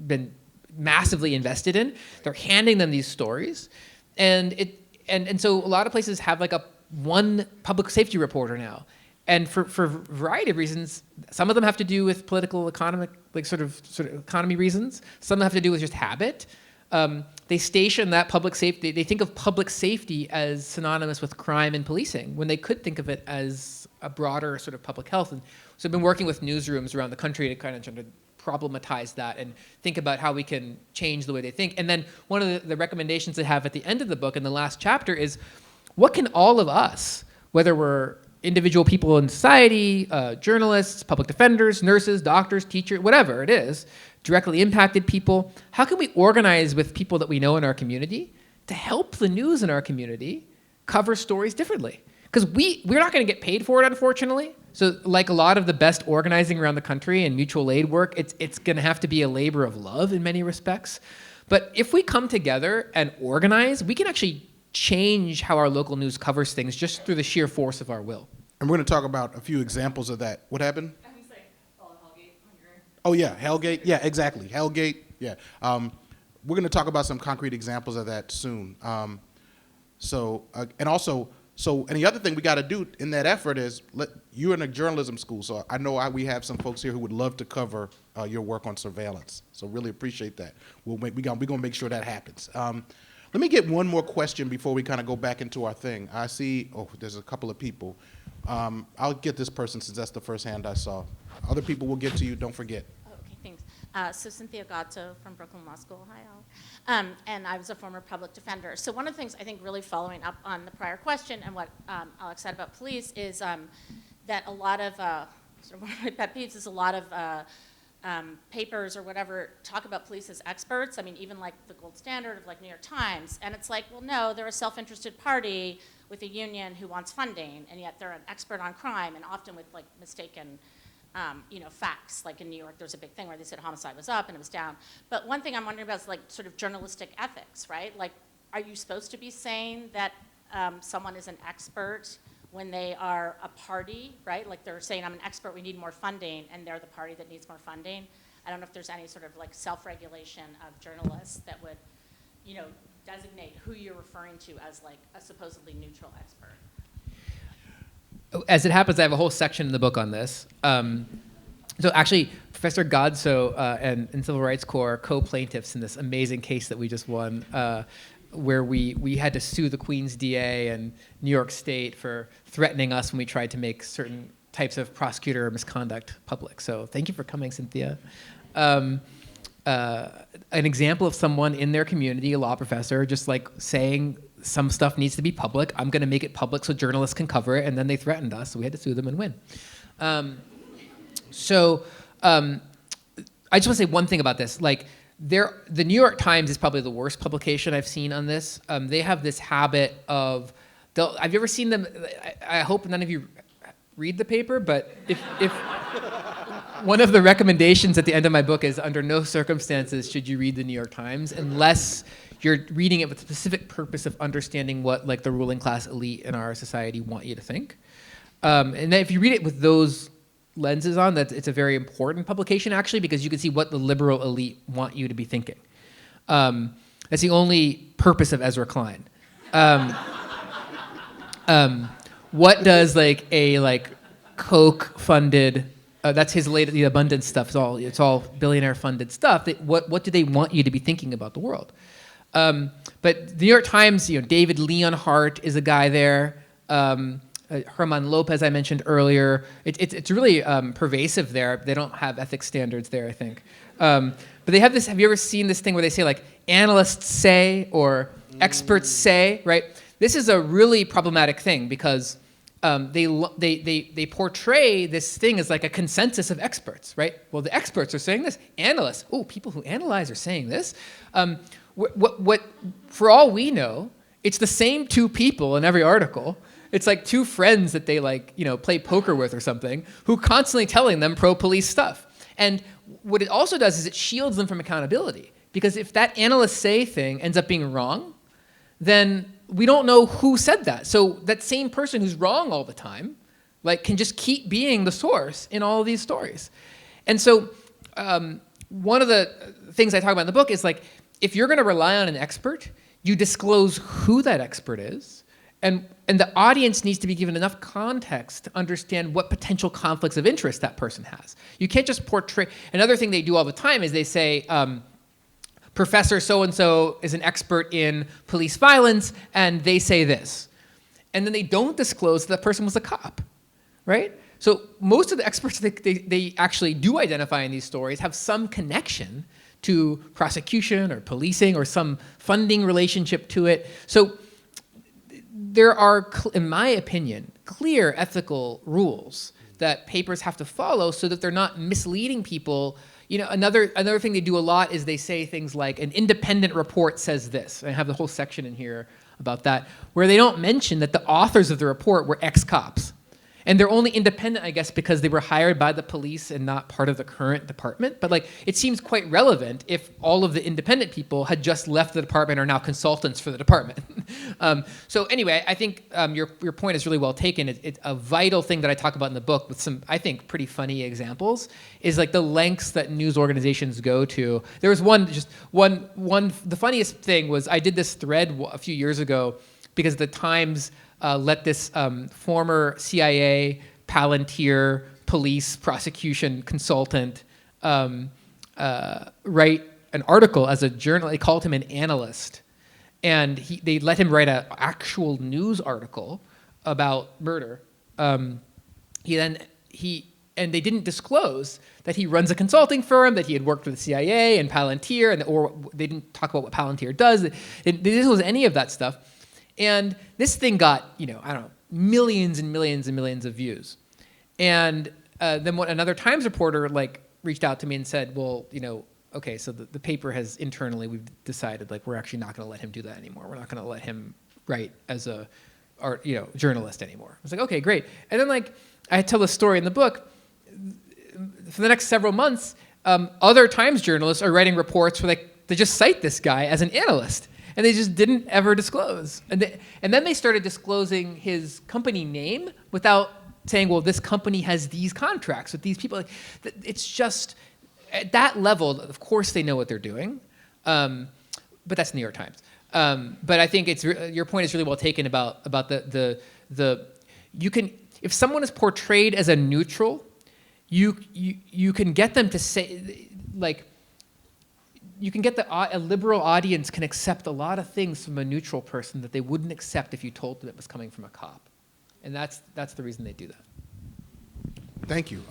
been massively invested in. They're handing them these stories, and so a lot of places have one public safety reporter now, and for a variety of reasons. Some of them have to do with political economic sort of economy reasons. Some have to do with just habit. They station that public safety. They think of public safety as synonymous with crime and policing when they could think of it as a broader sort of public health. And so I've been working with newsrooms around the country to kind of try to problematize that and think about how we can change the way they think. And then one of the recommendations I have at the end of the book in the last chapter is what can all of us, whether we're individual people in society, journalists, public defenders, nurses, doctors, teachers, whatever it is, directly impacted people, how can we organize with people that we know in our community to help the news in our community cover stories differently? Because we're not going to get paid for it, unfortunately. So like a lot of the best organizing around the country and mutual aid work, it's going to have to be a labor of love in many respects. But if we come together and organize, we can actually change how our local news covers things just through the sheer force of our will. And we're going to talk about a few examples of that. What happened? I was like, Hellgate on your... Oh, yeah, Hellgate. Yeah, exactly. Hellgate. Yeah. We're going to talk about some concrete examples of that soon. And the other thing we got to do in that effort is you're in a journalism school, so I know we have some folks here who would love to cover your work on surveillance. So really appreciate that. We're going to make sure that happens. Let me get one more question before we kind of go back into our thing. I see, there's a couple of people. I'll get this person since that's the first hand I saw. Other people will get to you, don't forget. Okay, thanks. So Cynthia Gatto from Brooklyn Law School, Ohio. And I was a former public defender. So one of the things I think really following up on the prior question and what Alec said about police is that a lot of, sort of one of my pet peeves is a lot of papers or whatever talk about police as experts. I mean, even like the gold standard of like New York Times. And it's like, well, no, they're a self-interested party with a union who wants funding, and yet they're an expert on crime, and often with like mistaken facts. Like in New York, there's a big thing where they said homicide was up and it was down. But one thing I'm wondering about is like sort of journalistic ethics, right? Like, are you supposed to be saying that someone is an expert when they are a party, right? Like they're saying, I'm an expert, we need more funding, and they're the party that needs more funding. I don't know if there's any sort of like self-regulation of journalists that would, designate who you're referring to as like a supposedly neutral expert. As it happens, I have a whole section in the book on this. So actually, Professor Godso and Civil Rights Corps co-plaintiffs in this amazing case that we just won, where we had to sue the Queens DA and New York State for threatening us when we tried to make certain types of prosecutor misconduct public. So thank you for coming, Cynthia. An example of someone in their community, a law professor, just like saying some stuff needs to be public. I'm going to make it public so journalists can cover it, and then they threatened us, so we had to sue them and win. I just want to say one thing about this. Like, the New York Times is probably the worst publication I've seen on this. They have this habit of, have you ever seen them? I hope none of you read the paper, but if one of the recommendations at the end of my book is under no circumstances should you read the New York Times unless you're reading it with the specific purpose of understanding what like the ruling class elite in our society want you to think. And then if you read it with those lenses on, it's a very important publication actually, because you can see what the liberal elite want you to be thinking. That's the only purpose of Ezra Klein. What does like a Koch funded, that's his latest, the abundance stuff. It's all billionaire funded stuff. What do they want you to be thinking about the world? But the New York Times, David Leonhardt is a guy there. Herman Lopez, I mentioned earlier. It's really pervasive there. They don't have ethics standards there, I think. But they have this, have you ever seen this thing where they say like, analysts say, or experts say, right? This is a really problematic thing because they portray this thing as like a consensus of experts, right? Well, the experts are saying this. Analysts, people who analyze are saying this. What for all we know, it's the same two people in every article. It's like two friends that they play poker with or something, who constantly telling them pro-police stuff. And what it also does is it shields them from accountability. Because if that analyst say thing ends up being wrong, then we don't know who said that. So that same person who's wrong all the time, can just keep being the source in all of these stories. And so one of the things I talk about in the book is if you're going to rely on an expert, you disclose who that expert is, and the audience needs to be given enough context to understand what potential conflicts of interest that person has. You can't just portray. Another thing they do all the time is they say, Professor so-and-so is an expert in police violence, and they say this. And then they don't disclose that person was a cop, right? So most of the experts they actually do identify in these stories have some connection to prosecution or policing or some funding relationship to it. So there are, in my opinion, clear ethical rules that papers have to follow so that they're not misleading people. Another thing they do a lot is they say things like, an independent report says this. I have the whole section in here about that, where they don't mention that the authors of the report were ex-cops. And they're only independent, I guess, because they were hired by the police and not part of the current department. But it seems quite relevant if all of the independent people had just left the department or are now consultants for the department. So anyway, I think your point is really well taken. It's a vital thing that I talk about in the book with some, I think, pretty funny examples is the lengths that news organizations go to. There was the funniest thing was I did this thread a few years ago because the Times let this former CIA, Palantir, police prosecution consultant write an article as a journal. They called him an analyst. And they let him write an actual news article about murder. And they didn't disclose that he runs a consulting firm, that he had worked with the CIA and Palantir, or they didn't talk about what Palantir does. They didn't disclose any of that stuff. And this thing got, I don't know, millions and millions and millions of views. And then another Times reporter reached out to me and said, well, okay, so the paper has internally, we've decided we're actually not going to let him do that anymore. We're not going to let him write as a journalist anymore. I was like, okay, great. And then I tell the story in the book. For the next several months, other Times journalists are writing reports where they just cite this guy as an analyst. And they just didn't ever disclose. And then they started disclosing his company name without saying, well, this company has these contracts with these people. It's just, at that level, of course they know what they're doing, but that's New York Times. But I think your point is really well taken about the you can, if someone is portrayed as a neutral, you can get them to say, like, you can get a liberal audience can accept a lot of things from a neutral person that they wouldn't accept if you told them it was coming from a cop. And that's the reason they do that. Thank you.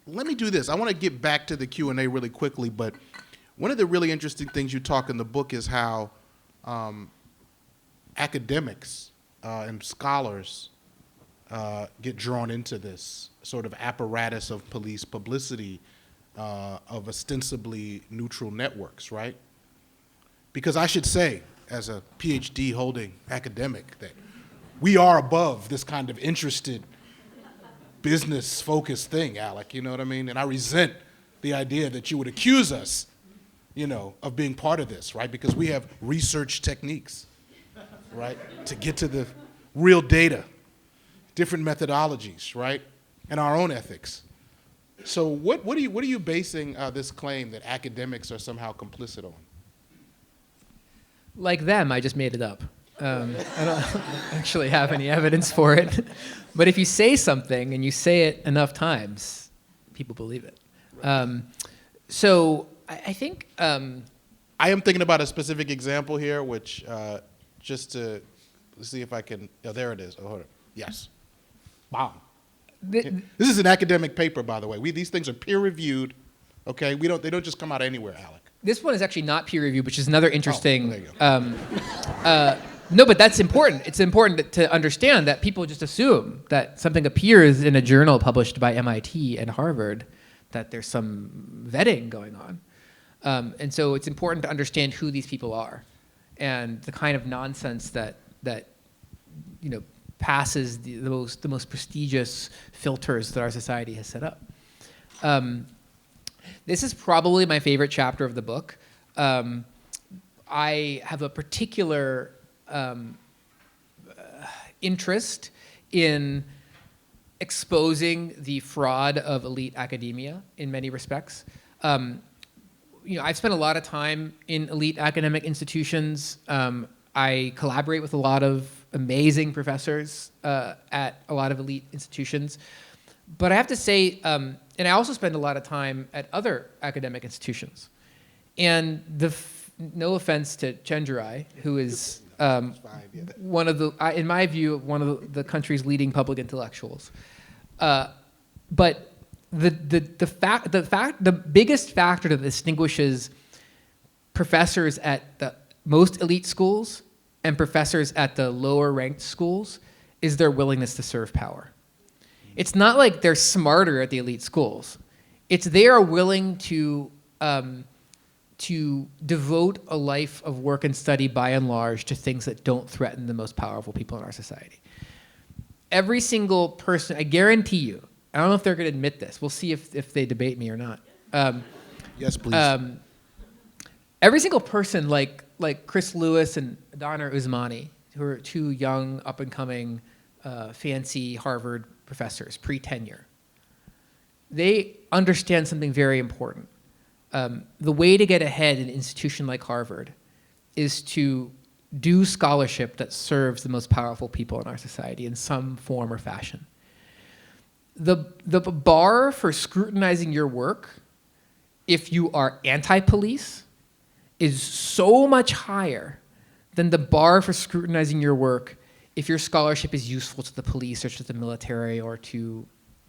Let me do this. I want to get back to the Q&A really quickly, but one of the really interesting things you talk in the book is how academics and scholars get drawn into this sort of apparatus of police publicity of ostensibly neutral networks, right? Because I should say, as a PhD holding academic, that we are above this kind of interested, business-focused thing, Alec, you know what I mean? And I resent the idea that you would accuse us, you know, of being part of this, right? Because we have research techniques, right, to get to the real data, different methodologies, right, and our own ethics. So what are you basing this claim that academics are somehow complicit on? Like them, I just made it up. I don't actually have any evidence for it. But if you say something and you say it enough times, people believe it. So I think... I am thinking about a specific example here, which just to see if I can... Oh, there it is. Oh, hold on. Yes. Wow. This is an academic paper, by the way. These things are peer-reviewed, okay? They don't just come out anywhere, Alec. This one is actually not peer-reviewed, which is another interesting... Oh, there you go. No, but that's important. It's important to understand that people just assume that something appears in a journal published by MIT and Harvard, that there's some vetting going on. And so it's important to understand who these people are and the kind of nonsense that you know, passes the most prestigious filters that our society has set up. This is probably my favorite chapter of the book. I have a particular interest in exposing the fraud of elite academia in many respects. You know, I've spent a lot of time in elite academic institutions. I collaborate with a lot of amazing professors at a lot of elite institutions. But I have to say, and I also spend a lot of time at other academic institutions. And no offense to Chenjerai, who is one of the, in my view, one of the country's leading public intellectuals. But the biggest factor that distinguishes professors at the most elite schools and professors at the lower ranked schools is their willingness to serve power. It's not like they're smarter at the elite schools. It's they are willing to devote a life of work and study by and large to things that don't threaten the most powerful people in our society. Every single person, I guarantee you, I don't know if they're going to admit this. We'll see if they debate me or not. Yes, please. Every single person like Chris Lewis and Adana Usmani, who are two young, up-and-coming, fancy Harvard professors, pre-tenure, they understand something very important. The way to get ahead in an institution like Harvard is to do scholarship that serves the most powerful people in our society in some form or fashion. The bar for scrutinizing your work, if you are anti-police, is so much higher than the bar for scrutinizing your work if your scholarship is useful to the police or to the military or to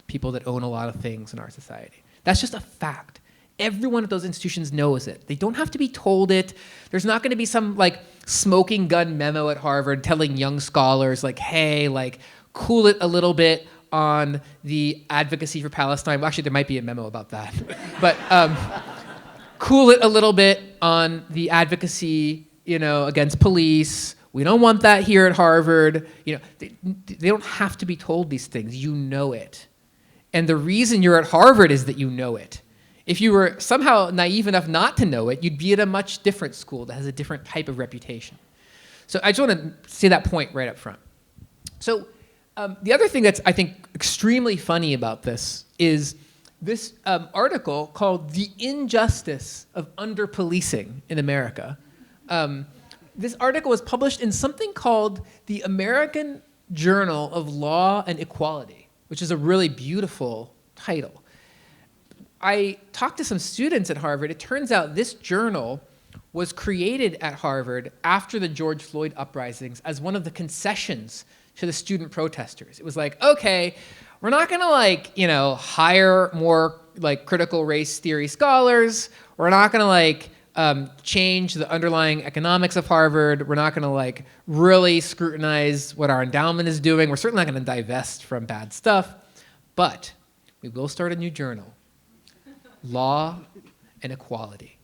people that own a lot of things in our society. That's just a fact. Everyone at those institutions knows it. They don't have to be told it. There's not going to be some like smoking gun memo at Harvard telling young scholars like, hey, like cool it a little bit on the advocacy for Palestine. Well, actually, there might be a memo about that. But cool it a little bit on the advocacy, you know, against police. We don't want that here at Harvard. You know, they don't have to be told these things. You know it. And the reason you're at Harvard is that you know it. If you were somehow naive enough not to know it, you'd be at a much different school that has a different type of reputation. So I just want to say that point right up front. So the other thing that's, I think, extremely funny about this is this article called "The Injustice of Under-Policing in America." This article was published in something called the American Journal of Law and Equality, which is a really beautiful title. I talked to some students at Harvard. It turns out this journal was created at Harvard after the George Floyd uprisings as one of the concessions to the student protesters. It was like, okay, we're not gonna hire more critical race theory scholars. We're not gonna change the underlying economics of Harvard. We're not gonna really scrutinize what our endowment is doing. We're certainly not gonna divest from bad stuff, but we will start a new journal, Law and Equality.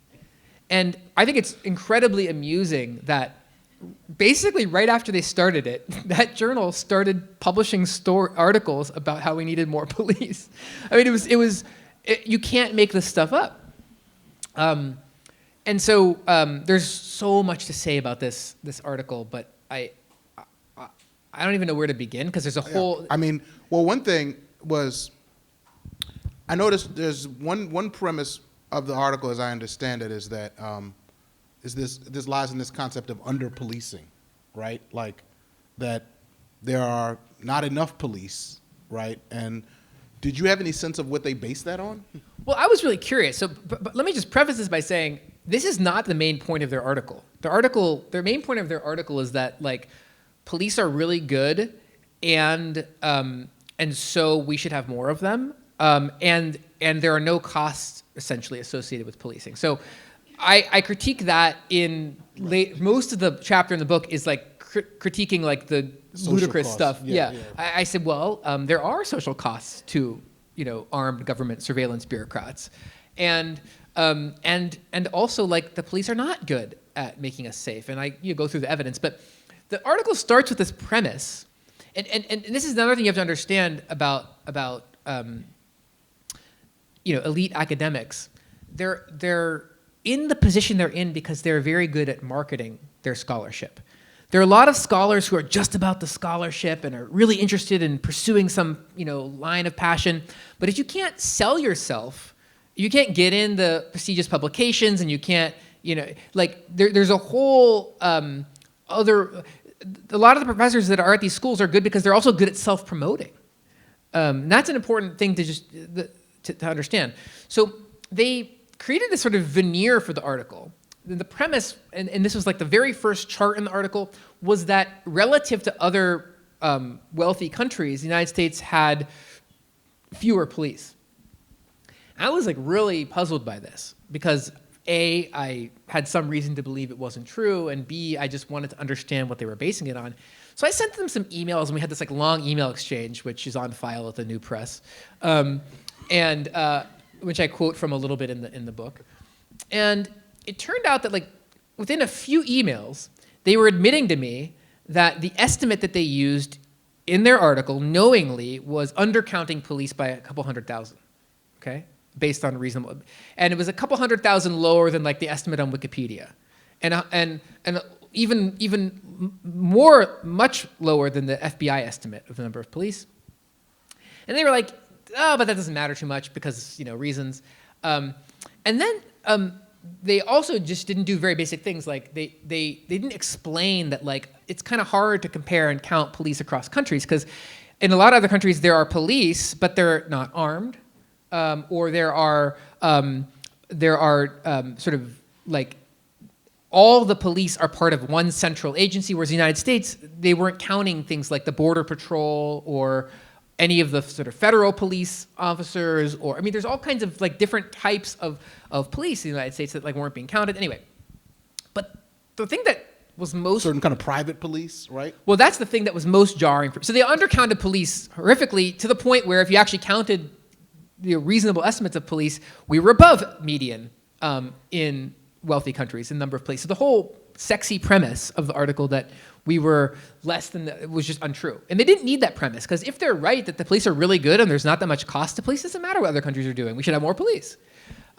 And I think it's incredibly amusing that basically right after they started it, that journal started publishing articles about how we needed more police. I mean, you can't make this stuff up. And so there's so much to say about this article, but I don't even know where to begin because there's a whole. I mean, well, one thing was I noticed there's one premise of the article, as I understand it, is that this lies in this concept of under-policing, right? Like that there are not enough police, right? And did you have any sense of what they base that on? Well, I was really curious. So but let me just preface this by saying this is not the main point of their article. Their main point of their article is that police are really good, and so we should have more of them, and there are no costs essentially associated with policing. So I critique that in most of the chapter in the book is critiquing the Social ludicrous costs. stuff. Yeah. I said, well, there are social costs to armed government surveillance bureaucrats, and also the police are not good at making us safe. And you go through the evidence, but the article starts with this premise, and this is another thing you have to understand about elite academics. They're in the position they're in because they're very good at marketing their scholarship. There are a lot of scholars who are just about the scholarship and are really interested in pursuing some line of passion. But if you can't sell yourself, you can't get in the prestigious publications, and you can't there's a whole other. A lot of the professors that are at these schools are good because they're also good at self-promoting. That's an important thing to understand. So they created this sort of veneer for the article. The premise, and this was the very first chart in the article, was that relative to other wealthy countries, the United States had fewer police. I was really puzzled by this because A, I had some reason to believe it wasn't true, and B, I just wanted to understand what they were basing it on. So I sent them some emails, and we had this long email exchange, which is on file at the New Press, and which I quote from a little bit in the book. And it turned out that within a few emails, they were admitting to me that the estimate that they used in their article knowingly was undercounting police by a couple 100,000, okay, based on reasonable, and it was a couple 100,000 lower than the estimate on Wikipedia, and even more, much lower than the FBI estimate of the number of police. And they were like, oh, but that doesn't matter too much because reasons. And then they also just didn't do very basic things. They didn't explain that it's kind of hard to compare and count police across countries because in a lot of other countries there are police, but they're not armed, or there are sort of all the police are part of one central agency, whereas in the United States they weren't counting things like the Border Patrol or any of the sort of federal police officers, or there's all kinds of different types of police in the United States that weren't being counted anyway. But the thing that was most certain kind of private police, right? Well, that's the thing that was most jarring. So they undercounted police horrifically to the point where if you actually counted the reasonable estimates of police, we were above median in wealthy countries in number of police. So the whole sexy premise of the article that we were less than it was just untrue. And they didn't need that premise because if they're right that the police are really good and there's not that much cost to police, it doesn't matter what other countries are doing. We should have more police.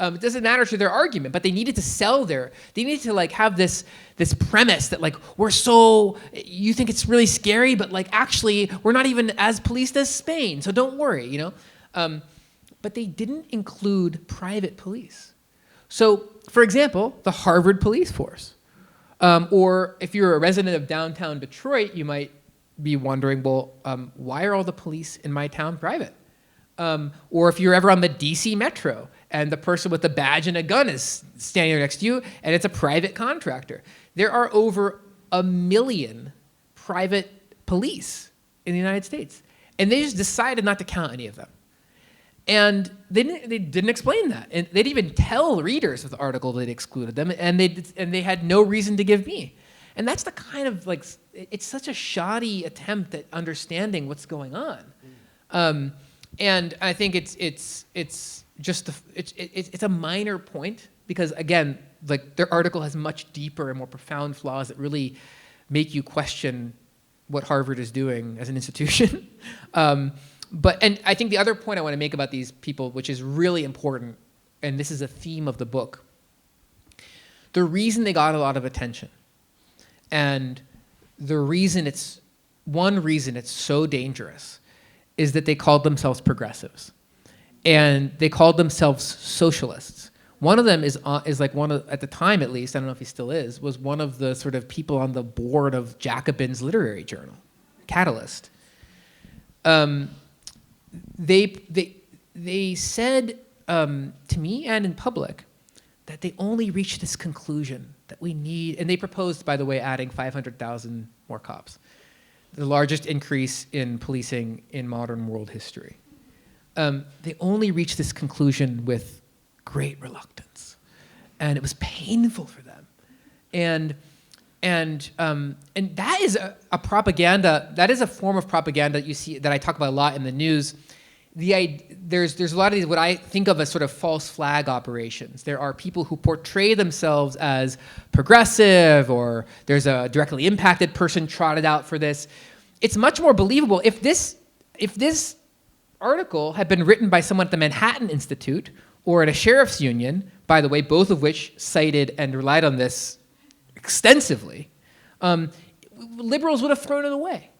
It doesn't matter to their argument, but they needed to they needed to have this premise that you think it's really scary, but actually we're not even as policed as Spain, so don't worry, but they didn't include private police. So, for example, the Harvard police force. Or if you're a resident of downtown Detroit, you might be wondering, well, why are all the police in my town private? Or if you're ever on the DC Metro and the person with the badge and a gun is standing there next to you and it's a private contractor. There are over 1 million private police in the United States. And they just decided not to count any of them. And they didn't explain that. And they didn't even tell readers of the article that they excluded them, and they had no reason to give me. And that's the kind of, like, it's such a shoddy attempt at understanding what's going on. And I think it's a minor point because, again, like, their article has much deeper and more profound flaws that really make you question what Harvard is doing as an institution. And I think the other point I want to make about these people, which is really important, and this is a theme of the book, the reason they got a lot of attention, and one reason it's so dangerous, is that they called themselves progressives, and they called themselves socialists. One of them is like at the time at least, I don't know if he still is, was one of the sort of people on the board of Jacobin's literary journal, Catalyst. They said to me and in public that they only reached this conclusion that we need, and they proposed, by the way, adding 500,000 more cops, the largest increase in policing in modern world history. They only reached this conclusion with great reluctance, and it was painful for them. And that is a propaganda. That is a form of propaganda that you see that I talk about a lot in the news. There's a lot of these what I think of as sort of false flag operations. There are people who portray themselves as progressive, or there's a directly impacted person trotted out for this. It's much more believable if this article had been written by someone at the Manhattan Institute or at a sheriff's union, by the way, both of which cited and relied on this extensively, liberals would have thrown it away.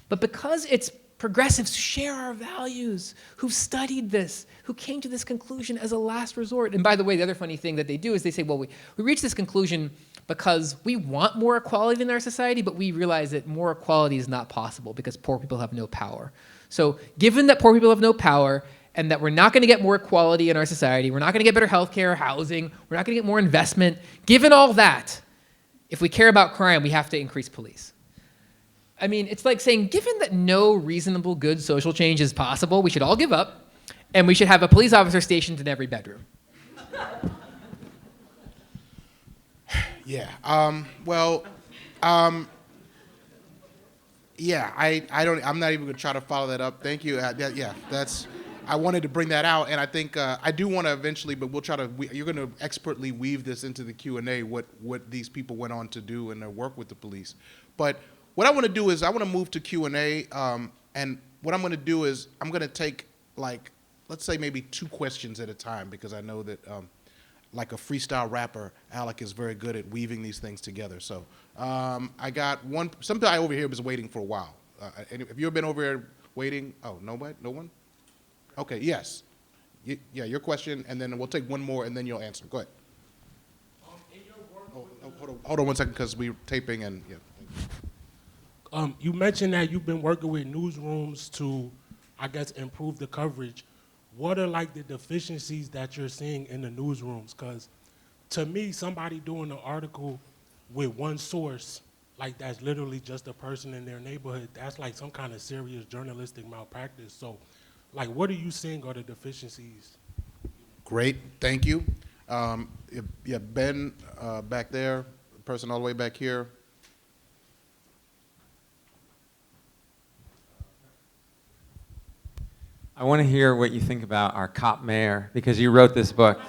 But because it's progressives who share our values, who've studied this, who came to this conclusion as a last resort. And by the way, the other funny thing that they do is they say, well, we reached this conclusion because we want more equality in our society, but we realize that more equality is not possible because poor people have no power. So given that poor people have no power and that we're not going to get more equality in our society, we're not going to get better healthcare, housing, we're not going to get more investment, given all that, if we care about crime, we have to increase police. I mean, it's like saying, given that no reasonable good social change is possible, we should all give up, and we should have a police officer stationed in every bedroom. Yeah. Yeah. I'm not even gonna try to follow that up. Thank you. I wanted to bring that out, and I think I do want to eventually, but we'll try to. You're going to expertly weave this into the Q&A. What these people went on to do in their work with the police, but. What I want to do is I want to move to Q&A, and what I'm going to do is I'm going to take, like, let's say maybe 2 questions at a time, because I know that, like a freestyle rapper, Alec is very good at weaving these things together. So I got one. Somebody over here was waiting for a while. Have you ever been over here waiting? Oh, nobody? No one? Okay, yes. Yeah, your question, and then we'll take one more, and then you'll answer. Go ahead. Hold on 1 second, because we're taping, and yeah. You mentioned that you've been working with newsrooms to, I guess, improve the coverage. What are, like, the deficiencies that you're seeing in the newsrooms? Because to me, somebody doing an article with one source, like that's literally just a person in their neighborhood, that's like some kind of serious journalistic malpractice. So, like, what are you seeing are the deficiencies? Great, thank you. Yeah, Ben back there, the person all the way back here. I want to hear what you think about our cop mayor, because you wrote this book,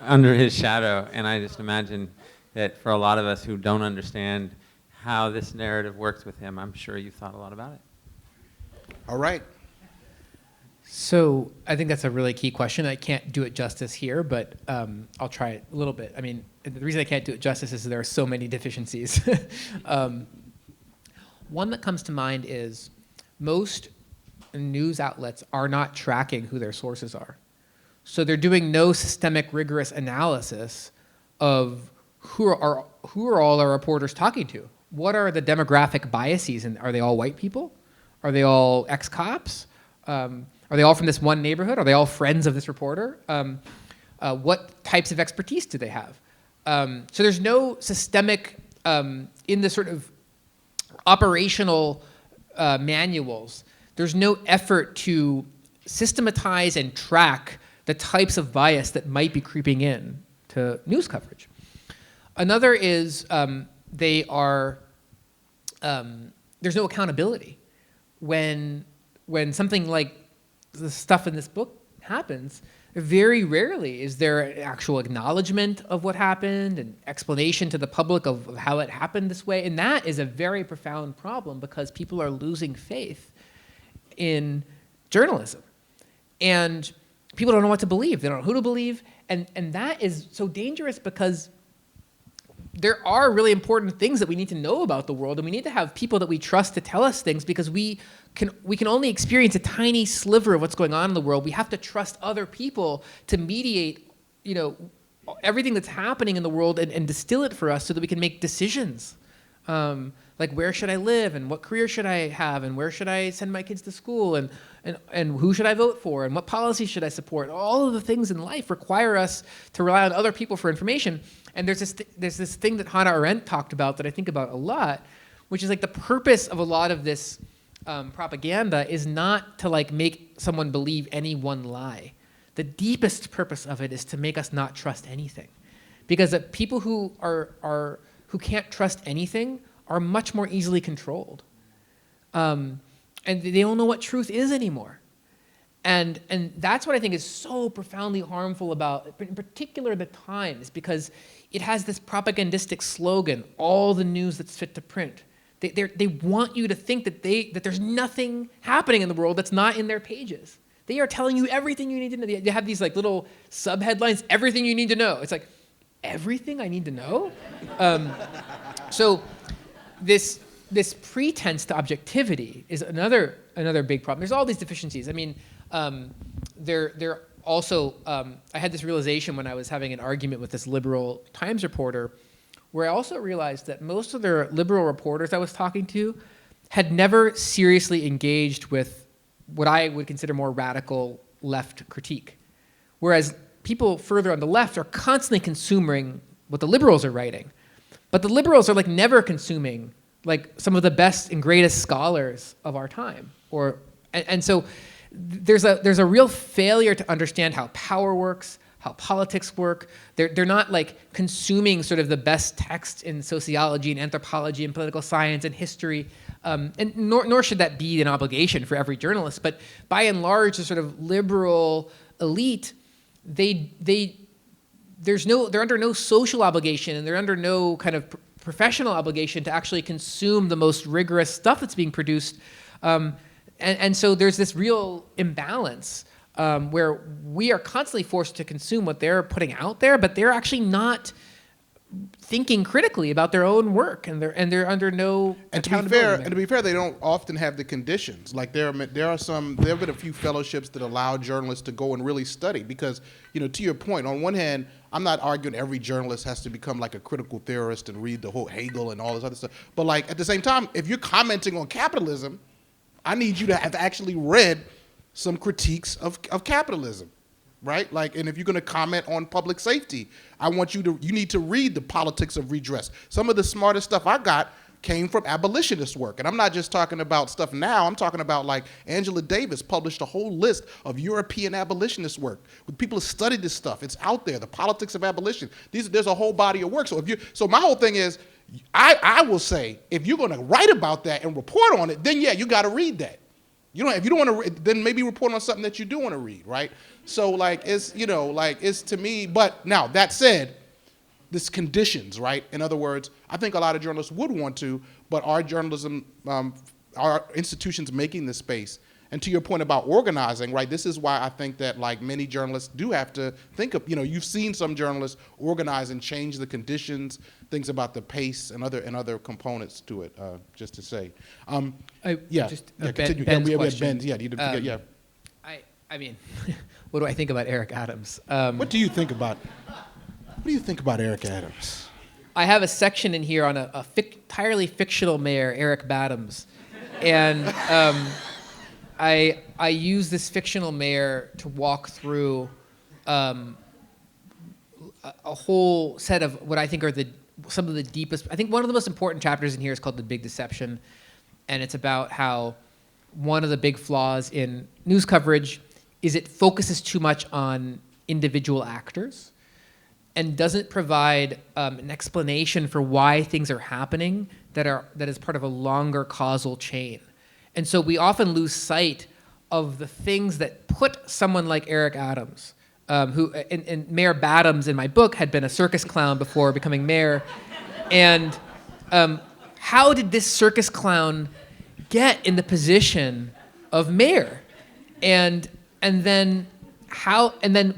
under his shadow, and I just imagine that for a lot of us who don't understand how this narrative works with him, I'm sure you've thought a lot about it. All right. So I think that's a really key question. I can't do it justice here, but I'll try it a little bit. I mean, the reason I can't do it justice is there are so many deficiencies. One that comes to mind is most news outlets are not tracking who their sources are. So they're doing no systemic, rigorous analysis of who are all our reporters talking to. What are the demographic biases? And are they all white people? Are they all ex-cops? Are they all from this one neighborhood? Are they all friends of this reporter? What types of expertise do they have? So there's no systemic, in the sort of operational manuals, there's no effort to systematize and track the types of bias that might be creeping in to news coverage. Another is there's no accountability. When something like the stuff in this book happens, very rarely is there an actual acknowledgement of what happened, an explanation to the public of how it happened this way. And that is a very profound problem because people are losing faith in journalism. And people don't know what to believe. They don't know who to believe. And that is so dangerous because there are really important things that we need to know about the world, and we need to have people that we trust to tell us things because we can only experience a tiny sliver of what's going on in the world. We have to trust other people to mediate, everything that's happening in the world and distill it for us so that we can make decisions. Like where should I live and what career should I have and where should I send my kids to school and who should I vote for and what policies should I support? All of the things in life require us to rely on other people for information. And there's this thing that Hannah Arendt talked about that I think about a lot, which is like the purpose of a lot of this propaganda is not to like make someone believe any one lie. The deepest purpose of it is to make us not trust anything, because the people who can't trust anything are much more easily controlled, and they don't know what truth is anymore. And that's what I think is so profoundly harmful about, in particular, the Times, because it has this propagandistic slogan: "All the news that's fit to print." They want you to think that there's nothing happening in the world that's not in their pages. They are telling you everything you need to know. They have these like little sub-headlines: "Everything you need to know." It's like, everything I need to know? So this pretense to objectivity is another big problem. There's all these deficiencies. I mean, there also, I had this realization when I was having an argument with this liberal Times reporter, where I also realized that most of the liberal reporters I was talking to had never seriously engaged with what I would consider more radical left critique. Whereas people further on the left are constantly consuming what the liberals are writing. But the liberals are like never consuming like some of the best and greatest scholars of our time. And so there's a real failure to understand how power works, how politics work. They're not like consuming sort of the best texts in sociology and anthropology and political science and history, and nor should that be an obligation for every journalist. But by and large, the sort of liberal elite, they're under no social obligation and they're under no kind of professional obligation to actually consume the most rigorous stuff that's being produced. And so there's this real imbalance where we are constantly forced to consume what they're putting out there, but they're actually not thinking critically about their own work, and they're under no accountability. And to be fair, they don't often have the conditions. Like there have been a few fellowships that allow journalists to go and really study, because to your point, on one hand, I'm not arguing every journalist has to become like a critical theorist and read the whole Hegel and all this other stuff. But like at the same time, if you're commenting on capitalism, I need you to have actually read some critiques of capitalism, right? Like, and if you're going to comment on public safety, you need to read the Politics of Redress. Some of the smartest stuff I got came from abolitionist work. And I'm not just talking about stuff now, I'm talking about like Angela Davis published a whole list of European abolitionist work. People have studied this stuff. It's out there, the Politics of Abolition. There's a whole body of work. So my whole thing is, I will say, if you're going to write about that and report on it, then yeah, you got to read that. If you don't want to, then maybe report on something that you do want to read, right? So like it's to me. But now that said, this conditions, right? In other words, I think a lot of journalists would want to, but our journalism, our institutions making this space, And to your point about organizing, right, this is why I think that like many journalists do have to think of, you've seen some journalists organize and change the conditions, things about the pace and other components to it, just to say. Continue. Ben, we had Question. Ben, you didn't forget, yeah. I mean, what do I think about Eric Adams? What do you think about Eric Adams? I have a section in here on a entirely fictional mayor, Eric Badams, and I use this fictional mayor to walk through a whole set of what I think are some of the deepest. I think one of the most important chapters in here is called "The Big Deception," and it's about how one of the big flaws in news coverage is it focuses too much on individual actors and doesn't provide an explanation for why things are happening that is part of a longer causal chain. And so we often lose sight of the things that put someone like Eric Adams, who and Mayor Badams in my book had been a circus clown before becoming mayor, and how did this circus clown get in the position of mayor, and then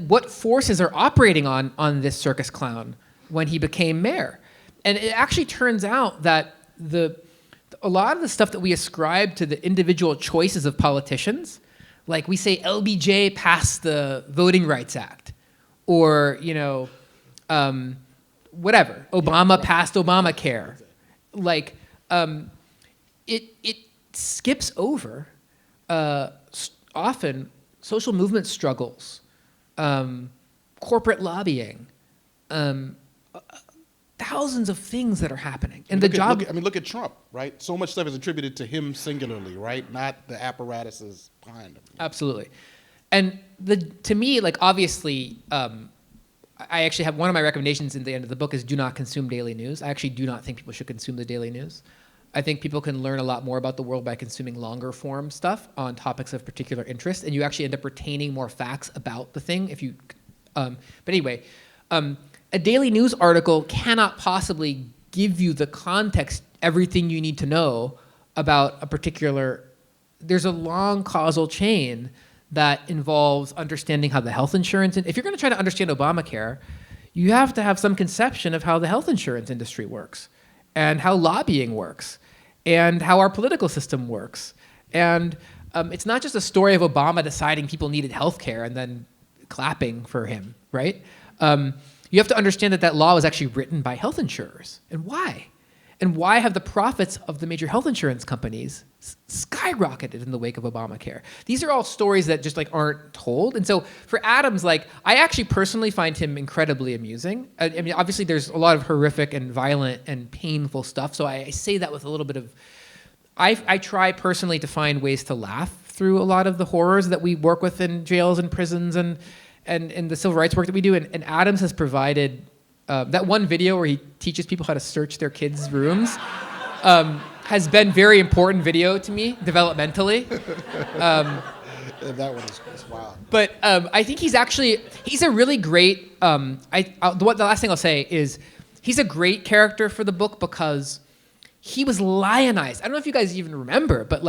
what forces are operating on this circus clown when he became mayor? And it actually turns out that a lot of the stuff that we ascribe to the individual choices of politicians, like we say LBJ passed the Voting Rights Act, or whatever, Obama passed Obamacare, like it skips over often social movement struggles, corporate lobbying, thousands of things that are happening. And look at Trump, right? So much stuff is attributed to him singularly, right? Not the apparatuses behind him. Absolutely. And to me, like, obviously, I actually have one of my recommendations in the end of the book is do not consume daily news. I actually do not think people should consume the daily news. I think people can learn a lot more about the world by consuming longer form stuff on topics of particular interest, and you actually end up retaining more facts about the thing if you. But anyway, a daily news article cannot possibly give you the context, everything you need to know about a particular. There's a long causal chain that involves understanding how the health insurance. And if you're going to try to understand Obamacare, you have to have some conception of how the health insurance industry works, and how lobbying works, and how our political system works. And it's not just a story of Obama deciding people needed health care and then clapping for him, right? You have to understand that law was actually written by health insurers. And why? And why have the profits of the major health insurance companies skyrocketed in the wake of Obamacare? These are all stories that just aren't told. And so for Adams, I actually personally find him incredibly amusing. I mean, obviously there's a lot of horrific and violent and painful stuff. So I say that with a little bit of, I try personally to find ways to laugh through a lot of the horrors that we work with in jails and prisons and the civil rights work that we do. And Adams has provided that one video where he teaches people how to search their kids' rooms has been very important video to me developmentally. That one is wild. But I think he's a really great. The last thing I'll say is he's a great character for the book because he was lionized. I don't know if you guys even remember, but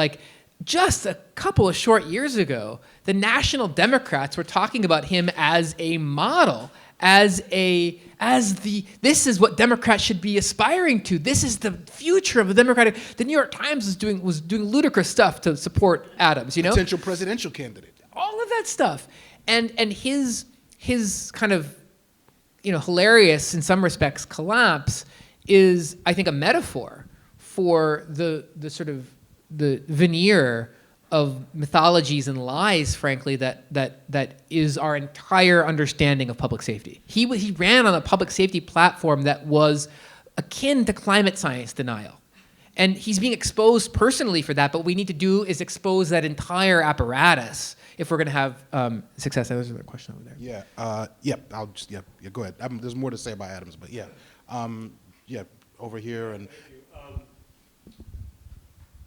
just a couple of short years ago, the National Democrats were talking about him as a model, this is what Democrats should be aspiring to. This is the future of the Democratic. The New York Times was doing ludicrous stuff to support Adams, Potential presidential candidate. All of that stuff. And his kind of, hilarious in some respects collapse is, I think, a metaphor for the sort of the veneer of mythologies and lies, frankly, that is our entire understanding of public safety. He ran on a public safety platform that was akin to climate science denial. And he's being exposed personally for that, but what we need to do is expose that entire apparatus if we're going to have success. There's another question over there. Go ahead. There's more to say about Adams, but over here and.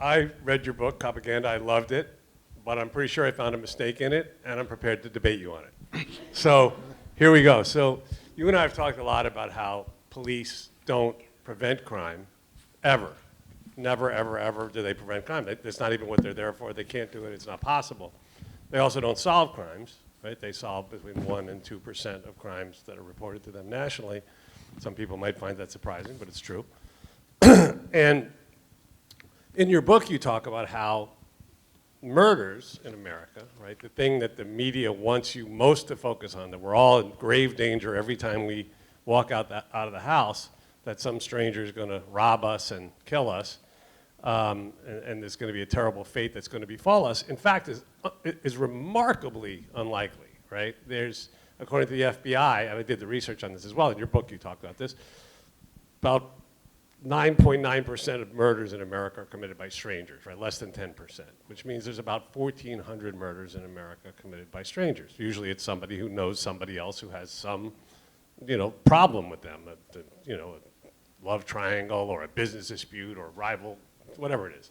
I read your book, Copaganda. I loved it, but I'm pretty sure I found a mistake in it, and I'm prepared to debate you on it. So here we go. So you and I have talked a lot about how police don't prevent crime, ever. never, ever, ever do they prevent crime. That's not even what they're there for. They can't do it. It's not possible. They also don't solve crimes, right? They solve between 1% and 2% of crimes that are reported to them nationally. Some people might find that surprising, but it's true. And in your book, you talk about how murders in America, right, the thing that the media wants you most to focus on, that we're all in grave danger every time we walk out of the house, that some stranger is going to rob us and kill us, and there's going to be a terrible fate that's going to befall us, in fact, is remarkably unlikely, right? There's, according to the FBI, and I did the research on this as well, in your book you talked about this, about 9.9% of murders in America are committed by strangers, right? Less than 10%, which means there's about 1,400 murders in America committed by strangers. Usually it's somebody who knows somebody else who has some, problem with them, a love triangle or a business dispute or rival, whatever it is.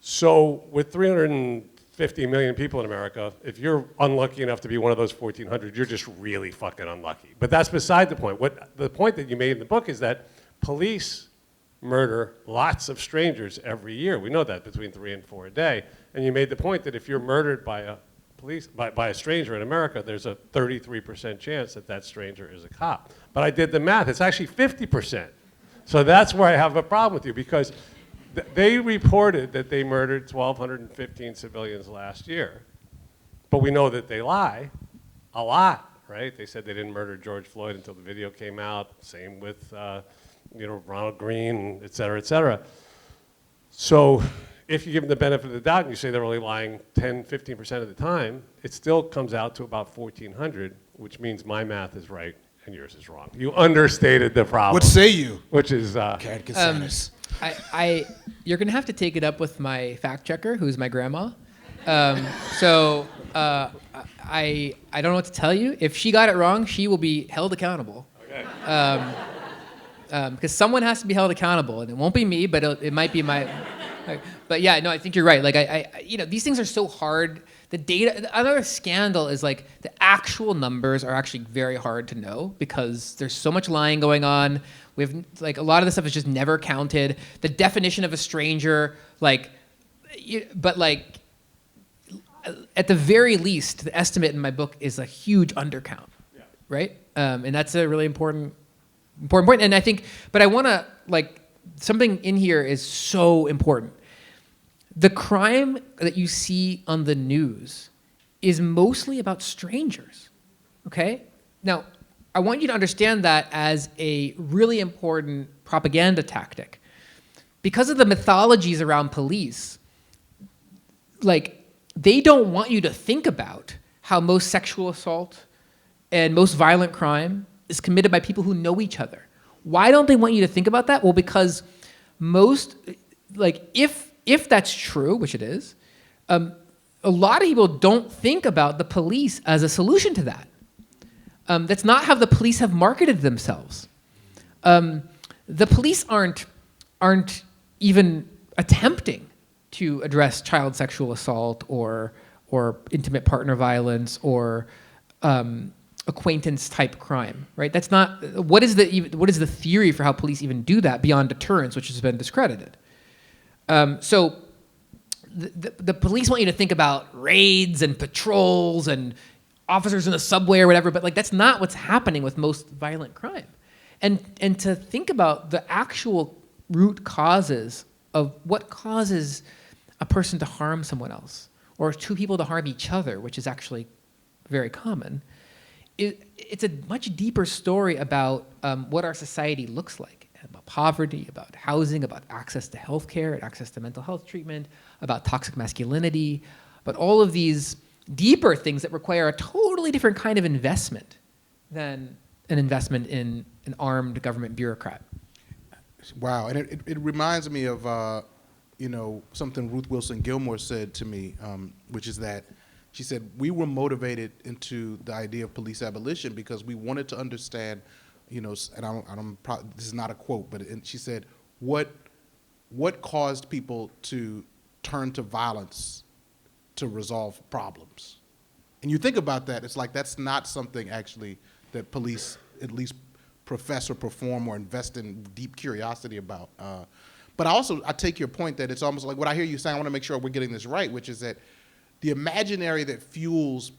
So with 350 million people in America, if you're unlucky enough to be one of those 1,400, you're just really fucking unlucky. But that's beside the point. The point that you made in the book is that police murder lots of strangers every year. We know that, between 3 and 4 a day. And you made the point that if you're murdered by a stranger in America, there's a 33% chance that that stranger is a cop. But I did the math. It's actually 50%. So that's where I have a problem with you, because they reported that they murdered 1,215 civilians last year. But we know that they lie a lot, right? They said they didn't murder George Floyd until the video came out. Same with Ronald Green, et cetera, et cetera. So if you give them the benefit of the doubt and you say they're only lying 10, 15% of the time, it still comes out to about 1,400, which means my math is right and yours is wrong. You understated the problem. What say you? Which is Karakatsanis. You're gonna have to take it up with my fact checker, who's my grandma. I don't know what to tell you. If she got it wrong, she will be held accountable. Okay. Because someone has to be held accountable, and it won't be me, but it might be my. But yeah, no, I think you're right. Like these things are so hard. The data. Another scandal is like the actual numbers are actually very hard to know because there's so much lying going on. We've like a lot of the stuff is just never counted. The definition of a stranger, at the very least, the estimate in my book is a huge undercount, right? And that's a really important point. And I think, but I want to something in here is so important. The crime that you see on the news is mostly about strangers, okay? Now, I want you to understand that as a really important propaganda tactic. Because of the mythologies around police, they don't want you to think about how most sexual assault and most violent crime is committed by people who know each other. Why don't they want you to think about that? Well, because most, if that's true, which it is, a lot of people don't think about the police as a solution to that. That's not how the police have marketed themselves. The police aren't even attempting to address child sexual assault or intimate partner violence or acquaintance type crime, right? That's not what is the theory for how police even do that beyond deterrence, which has been discredited. So the police want you to think about raids and patrols and officers in the subway or whatever, but that's not what's happening with most violent crime. And to think about the actual root causes of what causes a person to harm someone else or two people to harm each other, which is actually very common, it's a much deeper story about what our society looks like, about poverty, about housing, about access to healthcare, and access to mental health treatment, about toxic masculinity, but all of these deeper things that require a totally different kind of investment than an investment in an armed government bureaucrat. Wow, and it reminds me of something Ruth Wilson Gilmore said to me, which is that she said we were motivated into the idea of police abolition because we wanted to understand, and this is not a quote, but she said what caused people to turn to violence to resolve problems. And you think about that, it's like that's not something actually that police at least profess or perform or invest in deep curiosity about. But I take your point that it's almost like what I hear you saying. I want to make sure we're getting this right, which is that the imaginary that fuels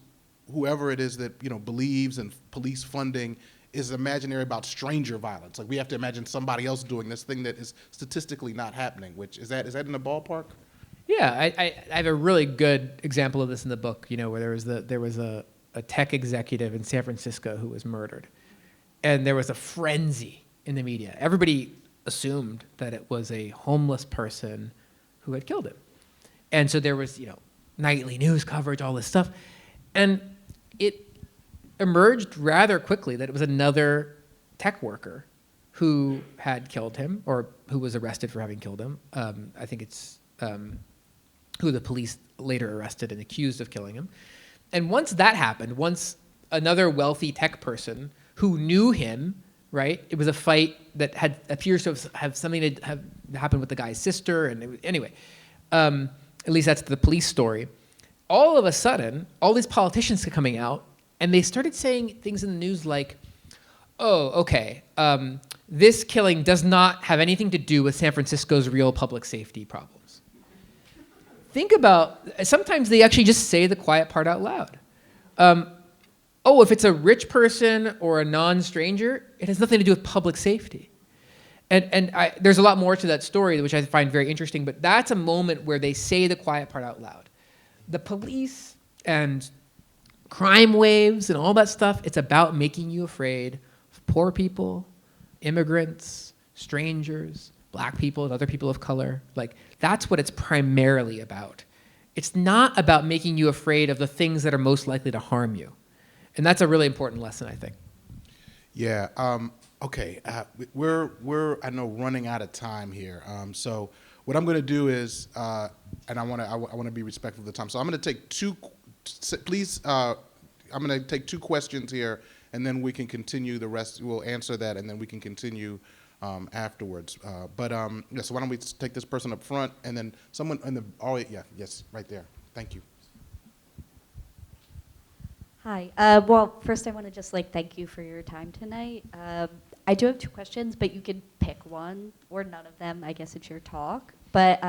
whoever it is that believes in police funding is imaginary about stranger violence. Like we have to imagine somebody else doing this thing that is statistically not happening. Which is that in the ballpark? Yeah, I have a really good example of this in the book. Where there was a tech executive in San Francisco who was murdered, and there was a frenzy in the media. Everybody assumed that it was a homeless person who had killed him, and so there was nightly news coverage, all this stuff, and it emerged rather quickly that it was another tech worker who had killed him, or who was arrested for having killed him. I think it's who the police later arrested and accused of killing him. And once that happened, once another wealthy tech person who knew him, right? It was a fight that appears to have something to have happened with the guy's sister. And anyway, at least that's the police story. All of a sudden, all these politicians are coming out, and they started saying things in the news like, oh, okay, this killing does not have anything to do with San Francisco's real public safety problems. Think about, sometimes they actually just say the quiet part out loud. If it's a rich person or a non-stranger, it has nothing to do with public safety. And there's a lot more to that story, which I find very interesting, but that's a moment where they say the quiet part out loud. The police and crime waves and all that stuff, it's about making you afraid of poor people, immigrants, strangers, black people and other people of color. Like, that's what it's primarily about. It's not about making you afraid of the things that are most likely to harm you. And that's a really important lesson, I think. Yeah. Okay. We're I know running out of time here. So what I'm going to do is, and I want to be respectful of the time. So I'm going to take two. Please, I'm going to take two questions here, and then we can continue the rest. We'll answer that, and then we can continue afterwards. So why don't we take this person up front, and then someone in the, yes, right there. Thank you. Hi. Well, first I want to just thank you for your time tonight. I do have two questions, but you can pick one or none of them. I guess it's your talk. But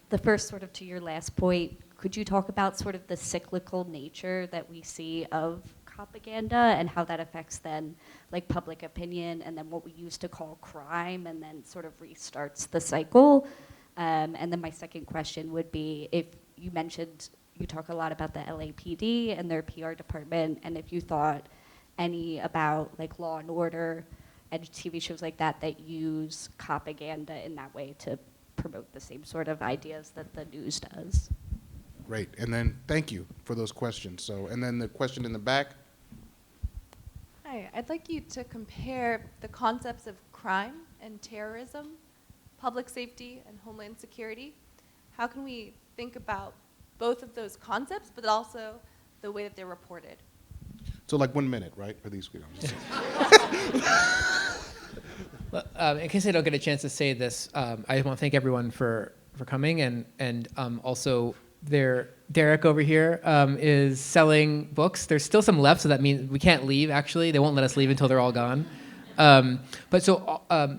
the first, sort of to your last point, could you talk about sort of the cyclical nature that we see of Copaganda and how that affects then public opinion and then what we used to call crime and then sort of restarts the cycle? And then my second question would be, if you mentioned, you talk a lot about the LAPD and their PR department, and if you thought any about Law and Order and TV shows like that that use Copaganda in that way to promote the same sort of ideas that the news does. Great. And then thank you for those questions. So, and then the question in the back. Hi, I'd like you to compare the concepts of crime and terrorism, public safety and homeland security. How can we think about both of those concepts, but also the way that they're reported? So 1 minute, right, for these? In case I don't get a chance to say this, I want to thank everyone for coming, and also Derek over here is selling books. There's still some left, so that means we can't leave, actually. They won't let us leave until they're all gone. The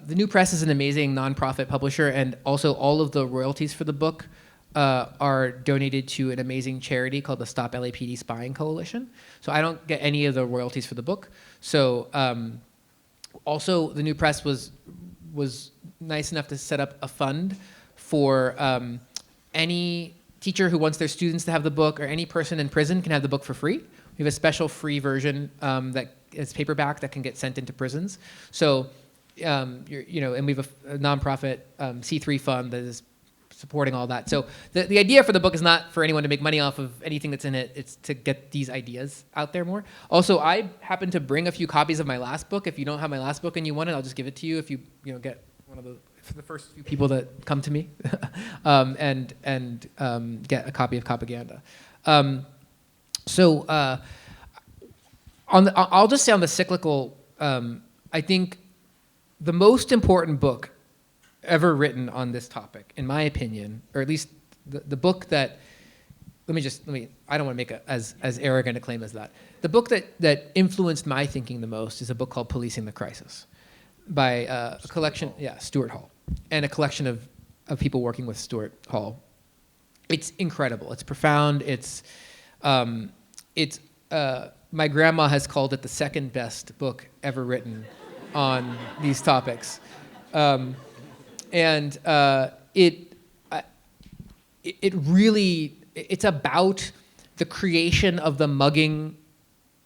New Press is an amazing nonprofit publisher, and also all of the royalties for the book are donated to an amazing charity called the Stop LAPD Spying Coalition. So I don't get any of the royalties for the book. So also the New Press was nice enough to set up a fund for any teacher who wants their students to have the book, or any person in prison can have the book for free. We have a special free version that is paperback that can get sent into prisons. So, and we have a nonprofit C3 fund that is supporting all that. So the idea for the book is not for anyone to make money off of anything that's in it. It's to get these ideas out there more. Also, I happen to bring a few copies of my last book. If you don't have my last book and you want it, I'll just give it to you if you get one of the first few people that come to me and get a copy of Copaganda. I'll just say on the cyclical, I think the most important book ever written on this topic, in my opinion, or at least the book that, I don't want to make as arrogant a claim as that. The book that influenced my thinking the most is a book called Policing the Crisis by a collection, Stuart Hall, and a collection of of people working with Stuart Hall. It's incredible. It's profound. My grandma has called it the second best book ever written on these topics. It really, it's about the creation of the mugging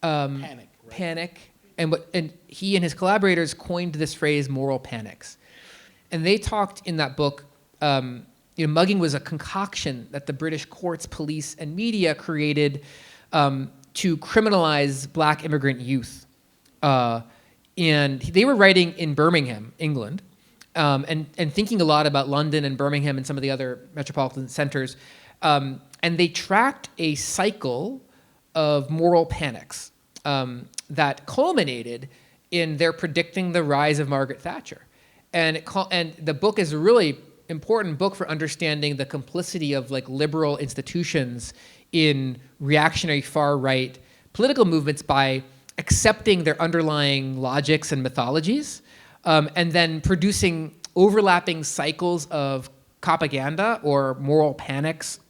panic, and he and his collaborators coined this phrase moral panics. And they talked in that book, mugging was a concoction that the British courts, police, and media created to criminalize black immigrant youth. And they were writing in Birmingham, England, and thinking a lot about London and Birmingham and some of the other metropolitan centers. And they tracked a cycle of moral panics that culminated in their predicting the rise of Margaret Thatcher. And the book is a really important book for understanding the complicity of like liberal institutions in reactionary far-right political movements by accepting their underlying logics and mythologies, and then producing overlapping cycles of Copaganda or moral panics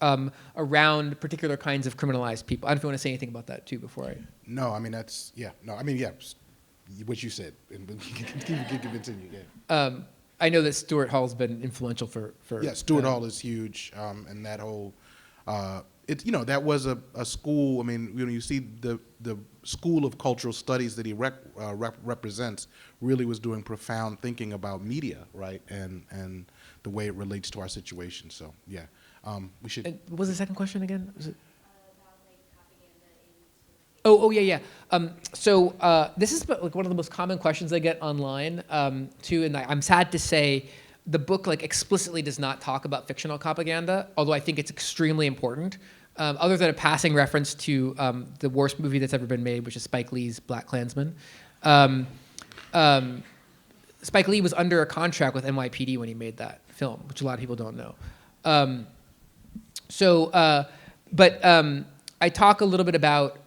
around particular kinds of criminalized people. I don't know if you want to say anything about that too before I... No, I mean, what you said. Continue, yeah. I know that Stuart Hall's been influential for yeah, Stuart Hall is huge, and that whole, that was a school. I mean, you see the School of Cultural Studies that he represents really was doing profound thinking about media, right, and the way it relates to our situation. So yeah, we should. And what was the second question again? Was it? Yeah. This is like one of the most common questions I get online too, and I'm sad to say the book like explicitly does not talk about fictional propaganda, although I think it's extremely important. Other than a passing reference to the worst movie that's ever been made, which is Spike Lee's BlacKkKlansman. Spike Lee was under a contract with NYPD when he made that film, which a lot of people don't know. I talk a little bit about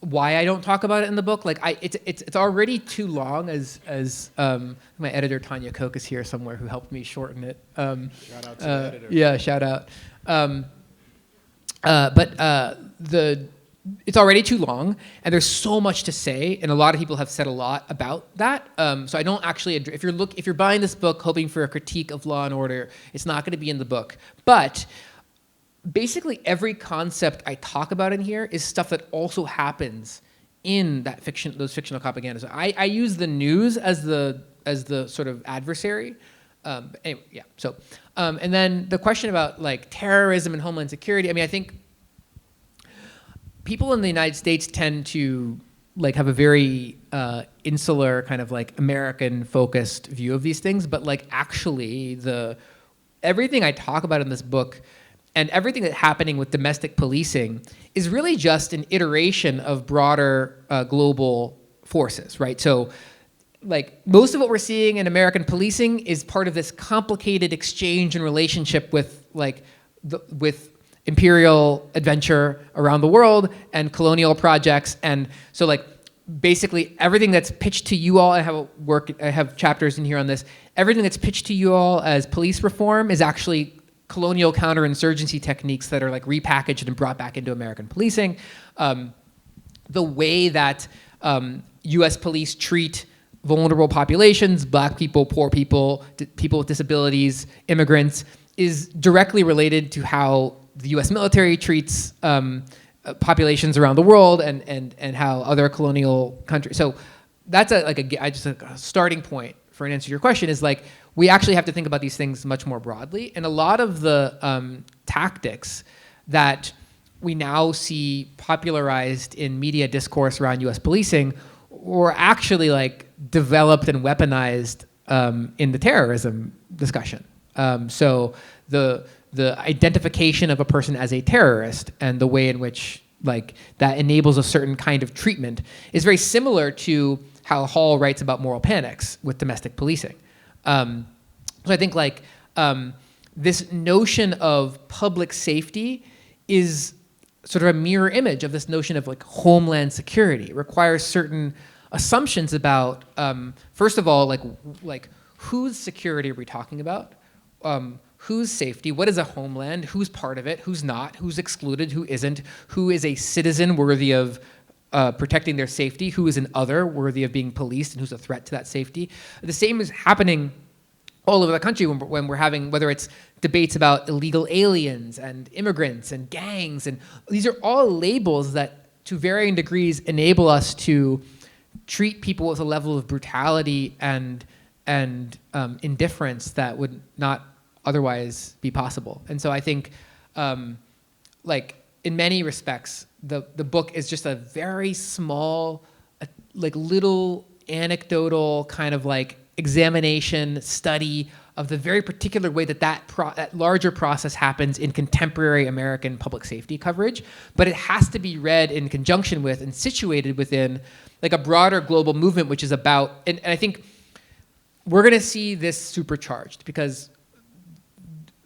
why I don't talk about it in the book. Like it's already too long. As my editor Tanya Koch is here somewhere, who helped me shorten it. Shout out to the editor. Yeah, shout out. It's already too long, and there's so much to say, and a lot of people have said a lot about that. So I don't actually. If you're buying this book hoping for a critique of Law and Order, it's not going to be in the book. But basically, every concept I talk about in here is stuff that also happens in those fictional propagandas. I use the news as the sort of adversary. Anyway, yeah. So, and then the question about like terrorism and homeland security. I mean, I think people in the United States tend to like have a very insular kind of like American-focused view of these things, but like actually everything I talk about in this book and everything that's happening with domestic policing is really just an iteration of broader global forces, right? So, like most of what we're seeing in American policing is part of this complicated exchange and relationship with with imperial adventure around the world and colonial projects. And so like basically everything that's pitched to you all, I have chapters in here on this, everything that's pitched to you all as police reform is actually colonial counterinsurgency techniques that are like repackaged and brought back into American policing. The way that US police treat vulnerable populations, black people, poor people, people with disabilities, immigrants, is directly related to how the US military treats populations around the world and how other colonial countries. So that's a starting point for an answer to your question is like, we actually have to think about these things much more broadly. And a lot of the tactics that we now see popularized in media discourse around US policing were actually like developed and weaponized in the terrorism discussion. So the identification of a person as a terrorist and the way in which like that enables a certain kind of treatment is very similar to how Hall writes about moral panics with domestic policing. So I think like this notion of public safety is sort of a mirror image of this notion of like homeland security. It requires certain assumptions about, first of all, like whose security are we talking about? whose safety, what is a homeland, who's part of it, who's not, who's excluded, who isn't, who is a citizen worthy of protecting their safety, who is an other worthy of being policed, and who's a threat to that safety. The same is happening all over the country when we're having, whether it's debates about illegal aliens and immigrants and gangs, and these are all labels that to varying degrees enable us to treat people with a level of brutality and indifference that would not otherwise be possible. And so I think, like in many respects, the book is just a very small, like little anecdotal kind of like examination, study of the very particular way that larger process happens in contemporary American public safety coverage. But it has to be read in conjunction with and situated within like a broader global movement, which is about, and I think we're gonna see this supercharged because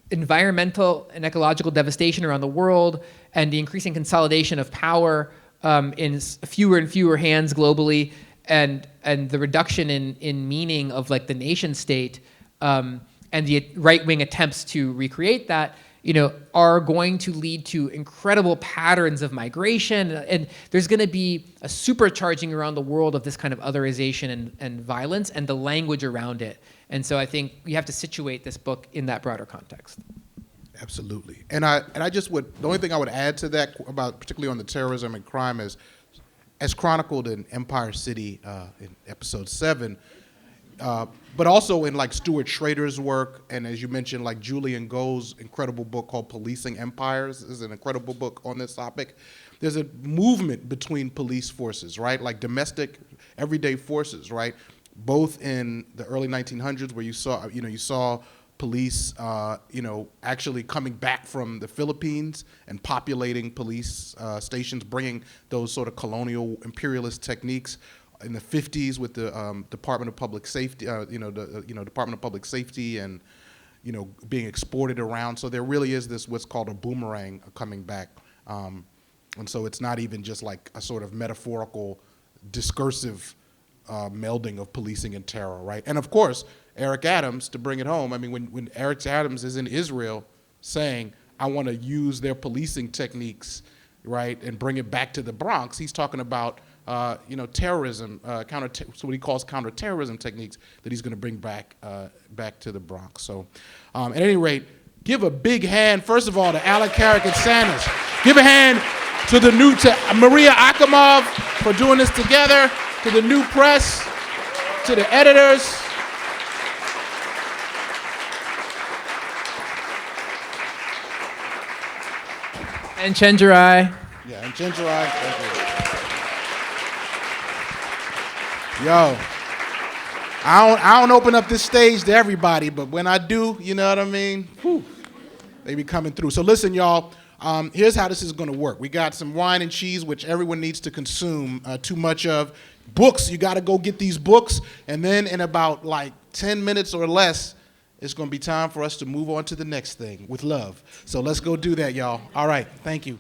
environmental and ecological devastation around the world and the increasing consolidation of power in fewer and fewer hands globally, and the reduction in meaning of like the nation state, and the right-wing attempts to recreate that, are going to lead to incredible patterns of migration, and there's going to be a supercharging around the world of this kind of otherization and violence and the language around it. And so I think we have to situate this book in that broader context. Absolutely. And I just would, the only thing I would add to that about particularly on the terrorism and crime is, as chronicled in Empire City in episode 7, but also in like Stuart Schrader's work, and as you mentioned, like Julian Go's incredible book called Policing Empires is an incredible book on this topic. There's a movement between police forces, right? Like domestic, everyday forces, right? Both in the early 1900s, where you saw police, actually coming back from the Philippines and populating police stations, bringing those sort of colonial imperialist techniques. In the 50s, with the Department of Public Safety, Department of Public Safety, and being exported around. So there really is this what's called a boomerang coming back, and so it's not even just like a sort of metaphorical, discursive melding of policing and terror, right? And of course, Eric Adams, to bring it home, I mean, when Eric Adams is in Israel saying, I want to use their policing techniques, right, and bring it back to the Bronx, he's talking about, terrorism, so what he calls counterterrorism techniques that he's going to bring back to the Bronx. So at any rate, give a big hand, first of all, to Alec, Karakatsanis. Give a hand to Maria Akimov for doing this together, to the new press, to the editors. And Chenjerai. Yeah, and Chenjerai. Thank you. Yo, I don't open up this stage to everybody, but when I do, you know what I mean? Whew, they be coming through. So listen, y'all, here's how this is going to work. We got some wine and cheese, which everyone needs to consume too much of. Books, you got to go get these books. And then in about like 10 minutes or less, it's going to be time for us to move on to the next thing with love. So let's go do that, y'all. All right, thank you.